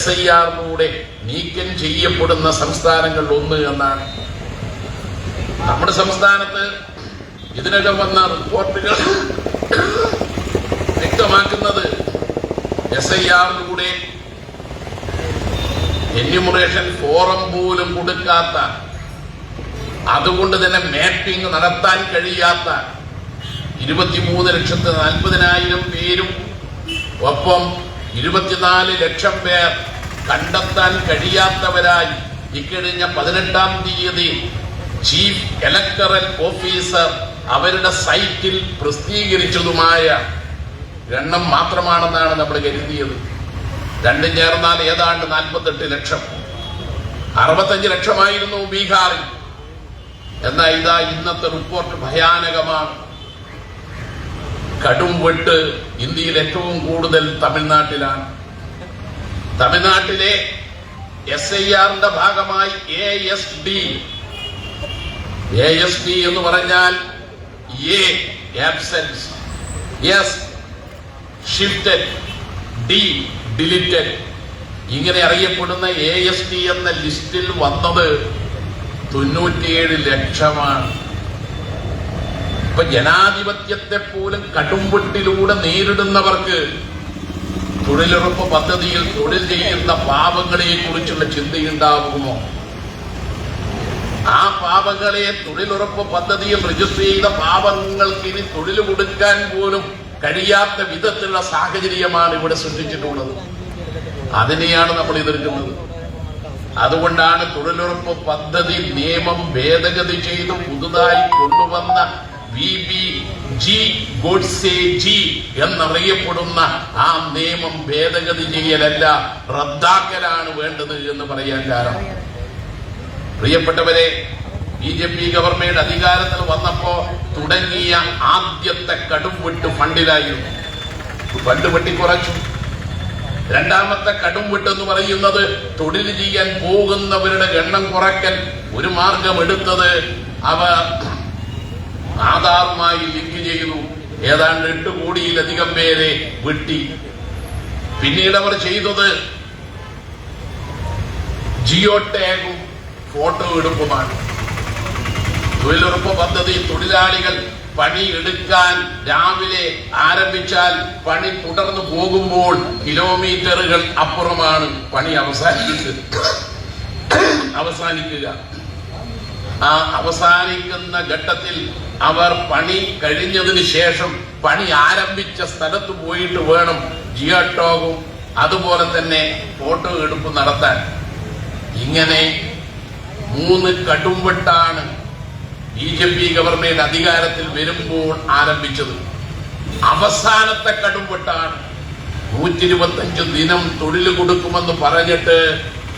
SIR-ലൂടെ നീക്കം ചെയ്യപ്പെടുന്ന സംസ്ഥാനങ്ങൾ ഒന്ന് എന്നാണ്. നമ്മുടെ സംസ്ഥാനത്ത് ഇതിനകം വന്ന റിപ്പോർട്ടുകൾ വ്യക്തമാക്കുന്നത് SIR-ലൂടെ എന്യൂമറേഷൻ ഫോറം പോലും കൊടുക്കാത്ത, അതുകൊണ്ട് തന്നെ മാപ്പിംഗ് നടത്താൻ കഴിയാത്ത 23,40,000 പേരും ഒപ്പം 24 ലക്ഷം പേർ കണ്ടെത്താൻ കഴിയാത്തവരായി ഇക്കഴിഞ്ഞ 18-ാം തീയതി ചീഫ് ഇലക്ടറൽ ഓഫീസർ അവരുടെ സൈറ്റിൽ പ്രസിദ്ധീകരിച്ചതുമായ എണ്ണം മാത്രമാണെന്നാണ് നമ്മൾ കരുതിയത്. രണ്ടും ചേർന്നാൽ ഏതാണ്ട് 48 ലക്ഷം. 65 ലക്ഷമായിരുന്നു ബീഹാറിൽ. എന്നാൽ ഇതാ ഇന്നത്തെ റിപ്പോർട്ട് ഭയാനകമാണ്. കടും വെട്ട് ഇന്ത്യയിൽ ഏറ്റവും കൂടുതൽ തമിഴ്നാട്ടിലാണ്. തമിഴ്നാട്ടിലെ SIR-ന്റെ ഭാഗമായി ASD എന്ന് പറഞ്ഞാൽ A absence, S shifted, D deleted, ഇങ്ങനെ അറിയപ്പെടുന്ന ASD എന്ന ലിസ്റ്റിൽ വന്നത് 97 ലക്ഷമാണ്. ഇപ്പൊ ജനാധിപത്യത്തെ പോലും കടുംവെട്ടിലൂടെ നേരിടുന്നവർക്ക് തൊഴിലുറപ്പ് പദ്ധതിയിൽ തൊഴിൽ ചെയ്യുന്ന പാവങ്ങളെ കുറിച്ചുള്ള ചിന്തയുണ്ടാകുമോ? ആ പാവങ്ങളെ തൊഴിലുറപ്പ് പദ്ധതിയിൽ രജിസ്റ്റർ ചെയ്ത പാവങ്ങൾക്ക് ഇനി തൊഴിൽ കൊടുക്കാൻ പോലും കഴിയാത്ത വിധത്തിലുള്ള സാഹചര്യമാണ് ഇവിടെ സൃഷ്ടിച്ചിട്ടുള്ളത്. അതിനെയാണ് നമ്മൾ എതിർക്കുന്നത്. അതുകൊണ്ടാണ് തൊഴിലുറപ്പ് പദ്ധതി നിയമം ഭേദഗതി ചെയ്ത് പുതുതായി കൊണ്ടുവന്ന VBG ഗോഡ്സെ ജി എന്നറിയപ്പെടുന്ന ആ നിയമം ഭേദഗതി ചെയ്യലല്ല, റദ്ദാക്കലാണ് വേണ്ടത് എന്ന് പറയാൻ കാരണം, പ്രിയപ്പെട്ടവരെ, BJP ഗവൺമെന്റ് അധികാരത്തിൽ വന്നപ്പോ തുടങ്ങിയ ആദ്യത്തെ കടുംവെട്ട് ഫണ്ടിലായിരുന്നു. ഫണ്ട് വെട്ടിക്കുറച്ചു. രണ്ടാമത്തെ കടുംവെട്ട് എന്ന് പറയുന്നത് തൊഴിൽ ചെയ്യാൻ പോകുന്നവരുടെ എണ്ണം കുറയ്ക്കൽ. ഒരു മാർഗം എടുത്തത് അവർ ആധാറുമായി ലിങ്ക് ചെയ്തു. ഏതാണ്ട് 8 കോടിയിലധികം പേരെ വെട്ടി. പിന്നീട് അവർ ചെയ്തത് ജിയോ ടാഗും ഫോട്ടോ എടുപ്പുമാണ്. തൊഴിലുറപ്പ് പദ്ധതി തൊഴിലാളികൾ പണി എടുക്കാൻ രാവിലെ ആരംഭിച്ചാൽ പണി തുടർന്നു പോകുമ്പോൾ കിലോമീറ്ററുകൾ അപ്പുറമാണ് പണി അവസാനിക്കുക. ആ അവസാനിക്കുന്ന ഘട്ടത്തിൽ അവർ പണി കഴിഞ്ഞതിന് ശേഷം പണി ആരംഭിച്ച സ്ഥലത്ത് പോയിട്ട് വേണം ജിയോ ടാഗും അതുപോലെ തന്നെ ഫോട്ടോ എടുപ്പ് നടത്താൻ. ഇങ്ങനെ 3 കടുംവെട്ടാണ് BJP ഗവൺമെന്റ് അധികാരത്തിൽ വരുമ്പോൾ ആരംഭിച്ചത്. അവസാനത്തെ കടുംവെട്ടാണ് 125 ദിനം തൊഴിൽ കൊടുക്കുമെന്ന് പറഞ്ഞിട്ട്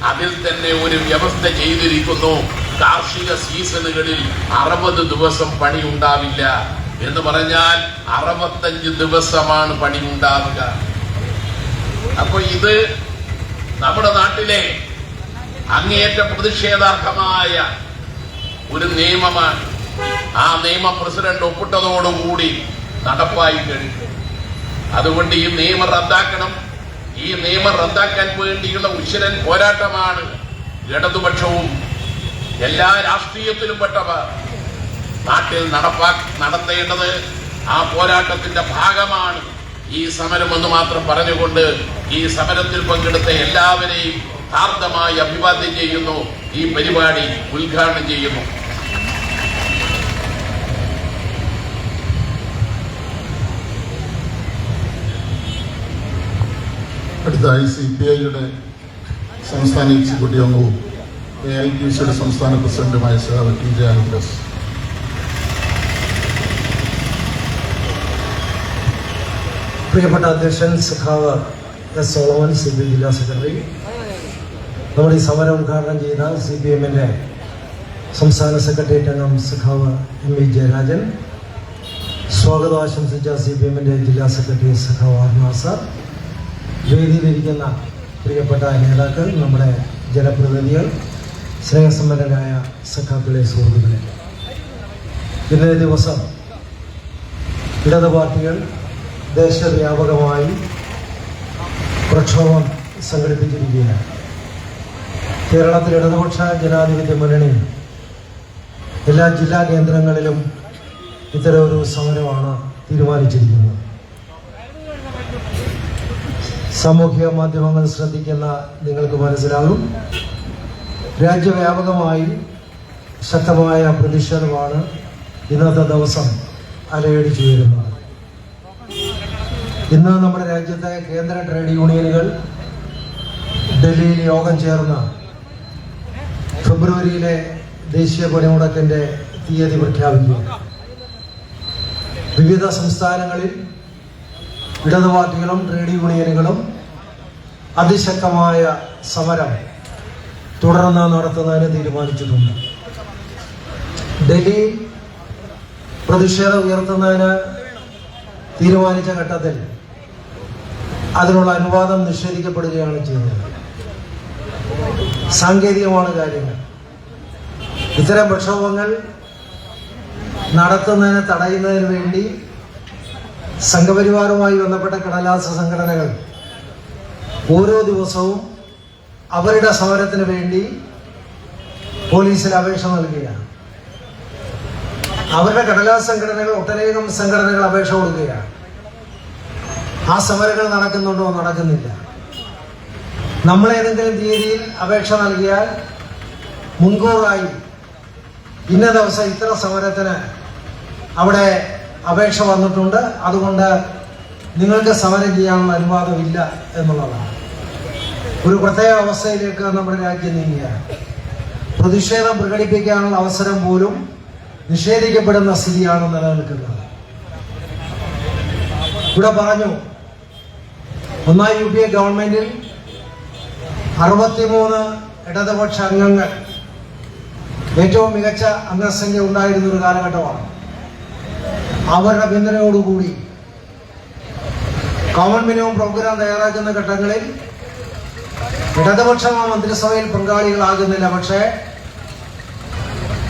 അതിൽ തന്നെ ഒരു വ്യവസ്ഥ ചെയ്തിരിക്കുന്നു. കാർഷിക സീസണുകളിൽ 60 ദിവസം പണി ഉണ്ടാവില്ല എന്ന് പറഞ്ഞാൽ 65 ദിവസമാണ് പണി ഉണ്ടാവുക. അപ്പൊ ഇത് നമ്മുടെ നാട്ടിലെ അങ്ങേയറ്റ പ്രതിഷേധാർഹമായ ഒരു നിയമമാണ്. ആ നിയമം പ്രസിഡന്റ് ഒപ്പിട്ടതോടുകൂടി നടപ്പായി കഴിഞ്ഞു. അതുകൊണ്ട് ഈ നിയമം റദ്ദാക്കണം. ഈ നിയമം റദ്ദാക്കാൻ വേണ്ടിയുള്ള ഉശിരൻ പോരാട്ടമാണ് ഇടതുപക്ഷവും എല്ലാ രാഷ്ട്രീയത്തിലും പെട്ടവർ നാട്ടിൽ നടത്തേണ്ടത്. ആ പോരാട്ടത്തിന്റെ ഭാഗമാണ് ഈ സമരം എന്ന് മാത്രം പറഞ്ഞുകൊണ്ട് ഈ സമരത്തിൽ പങ്കെടുത്ത എല്ലാവരെയും ഹാർദമായി അഭിവാദ്യം ചെയ്യുന്നു. ഈ പരിപാടി ഉദ്ഘാടനം ചെയ്യുന്നു. അടുത്തതായി CPIയുടെ സംസ്ഥാന എക്സിക്യൂട്ടീവ് അംഗവും AITUCയുടെ സംസ്ഥാന പ്രസിഡന്റുമായ സഖാവ് TJ ആൻഡ്രസ്. പ്രിയപ്പെട്ട അധ്യക്ഷൻ സഖാവ് S. സോളമൻ, CPI ജില്ലാ സെക്രട്ടറി, നമ്മുടെ ഈ സമരം ഉദ്ഘാടനം ചെയ്ത CPMന്റെ സംസ്ഥാന സെക്രട്ടേറിയറ്റ് അംഗം സഖാവ് MV ജയരാജൻ, സ്വാഗതം ആശംസിച്ച CPMന്റെ ജില്ലാ സെക്രട്ടറി സഖാവ് R. നാസർ, വേദിയിലിരിക്കുന്ന പ്രിയപ്പെട്ട നേതാക്കൾ, നമ്മുടെ ജനപ്രതിനിധികൾ, സ്നേഹസമ്പന്നരായ സഖാക്കളെ, സുഹൃത്തുക്കളെ, ഇന്നേ ദിവസം ഇടത് പാർട്ടികൾ ദേശവ്യാപകമായി പ്രക്ഷോഭം സംഘടിപ്പിച്ചിരിക്കുകയാണ്. കേരളത്തിൽ ഇടതുപക്ഷ ജനാധിപത്യ മുന്നണി എല്ലാ ജില്ലാ കേന്ദ്രങ്ങളിലും ഇത്തരം ഒരു സമരമാണ് തീരുമാനിച്ചിരിക്കുന്നത്. സാമൂഹിക മാധ്യമങ്ങൾ ശ്രദ്ധിക്കുന്ന നിങ്ങൾക്ക് മനസ്സിലാകും, രാജ്യവ്യാപകമായി ശക്തമായ പ്രതിഷേധമാണ് ഇന്നത്തെ ദിവസം അലയടിച്ചു വരുന്നത്. ഇന്ന് നമ്മുടെ രാജ്യത്തെ കേന്ദ്ര ട്രേഡ് യൂണിയനുകൾ ഡൽഹിയിൽ യോഗം ചേർന്ന് ഫെബ്രുവരിയിലെ ദേശീയ പണിമുടക്കിന്റെ തീയതി പ്രഖ്യാപിക്കുകയാണ്. വിവിധ സംസ്ഥാനങ്ങളിൽ ഇടതു പാർട്ടികളും ട്രേഡ് യൂണിയനുകളും അതിശക്തമായ സമരം തുടർന്ന് നടത്തുന്നതിന് തീരുമാനിച്ചിട്ടുണ്ട്. ഡൽഹി പ്രതിഷേധം ഉയർത്തുന്നതിന് തീരുമാനിച്ച ഘട്ടത്തിൽ അതിനുള്ള അനുവാദം നിഷേധിക്കപ്പെടുകയാണ് ചെയ്തത്. സാങ്കേതികമാണ് കാര്യങ്ങൾ. ഇത്തരം പ്രക്ഷോഭങ്ങൾ നടത്തുന്നതിന് തടയുന്നതിന് വേണ്ടി സംഘപരിവാറുമായി ബന്ധപ്പെട്ട കടലാസ സംഘടനകൾ ഓരോ ദിവസവും അവരുടെ സമരത്തിന് വേണ്ടി പോലീസിൽ അപേക്ഷ നൽകുകയാണ്. അവരുടെ കടലാസ സംഘടനകൾ, ഒട്ടനേകം സംഘടനകൾ അപേക്ഷ കൊടുക്കുകയാണ്. ആ സമരങ്ങൾ നടക്കുന്നുണ്ടോ? നടക്കുന്നില്ല. നമ്മൾ ഏതെങ്കിലും തീയതിയിൽ അപേക്ഷ നൽകിയാൽ മുൻകൂറായി ഇന്ന ദിവസം ഇത്ര സമരത്തിന് അവിടെ അപേക്ഷ വന്നിട്ടുണ്ട്, അതുകൊണ്ട് നിങ്ങൾക്ക് സമരം ചെയ്യാനുള്ള അനുവാദമില്ല എന്നുള്ളതാണ്. ഒരു പ്രത്യേക അവസ്ഥയിലേക്ക് നമ്മുടെ രാജ്യം നീങ്ങുകയാണ്. പ്രതിഷേധം പ്രകടിപ്പിക്കാനുള്ള അവസരം പോലും നിഷേധിക്കപ്പെടുന്ന സ്ഥിതിയാണ് നിലനിൽക്കുന്നത്. ഇവിടെ പറഞ്ഞു, ഒന്നാം UPA ഗവൺമെന്റിൽ 63 ഇടതുപക്ഷ അംഗങ്ങൾ, ഏറ്റവും മികച്ച അംഗസംഖ്യ ഉണ്ടായിരുന്ന ഒരു കാലഘട്ടമാണ്. അവരുടെ പിന്തുണയോടുകൂടി കോമൺ മിനിമം പ്രോഗ്രാം തയ്യാറാക്കുന്ന ഘട്ടങ്ങളിൽ ഇടതുപക്ഷ മന്ത്രിസഭയിൽ പങ്കാളികളാകുന്നില്ല. പക്ഷേ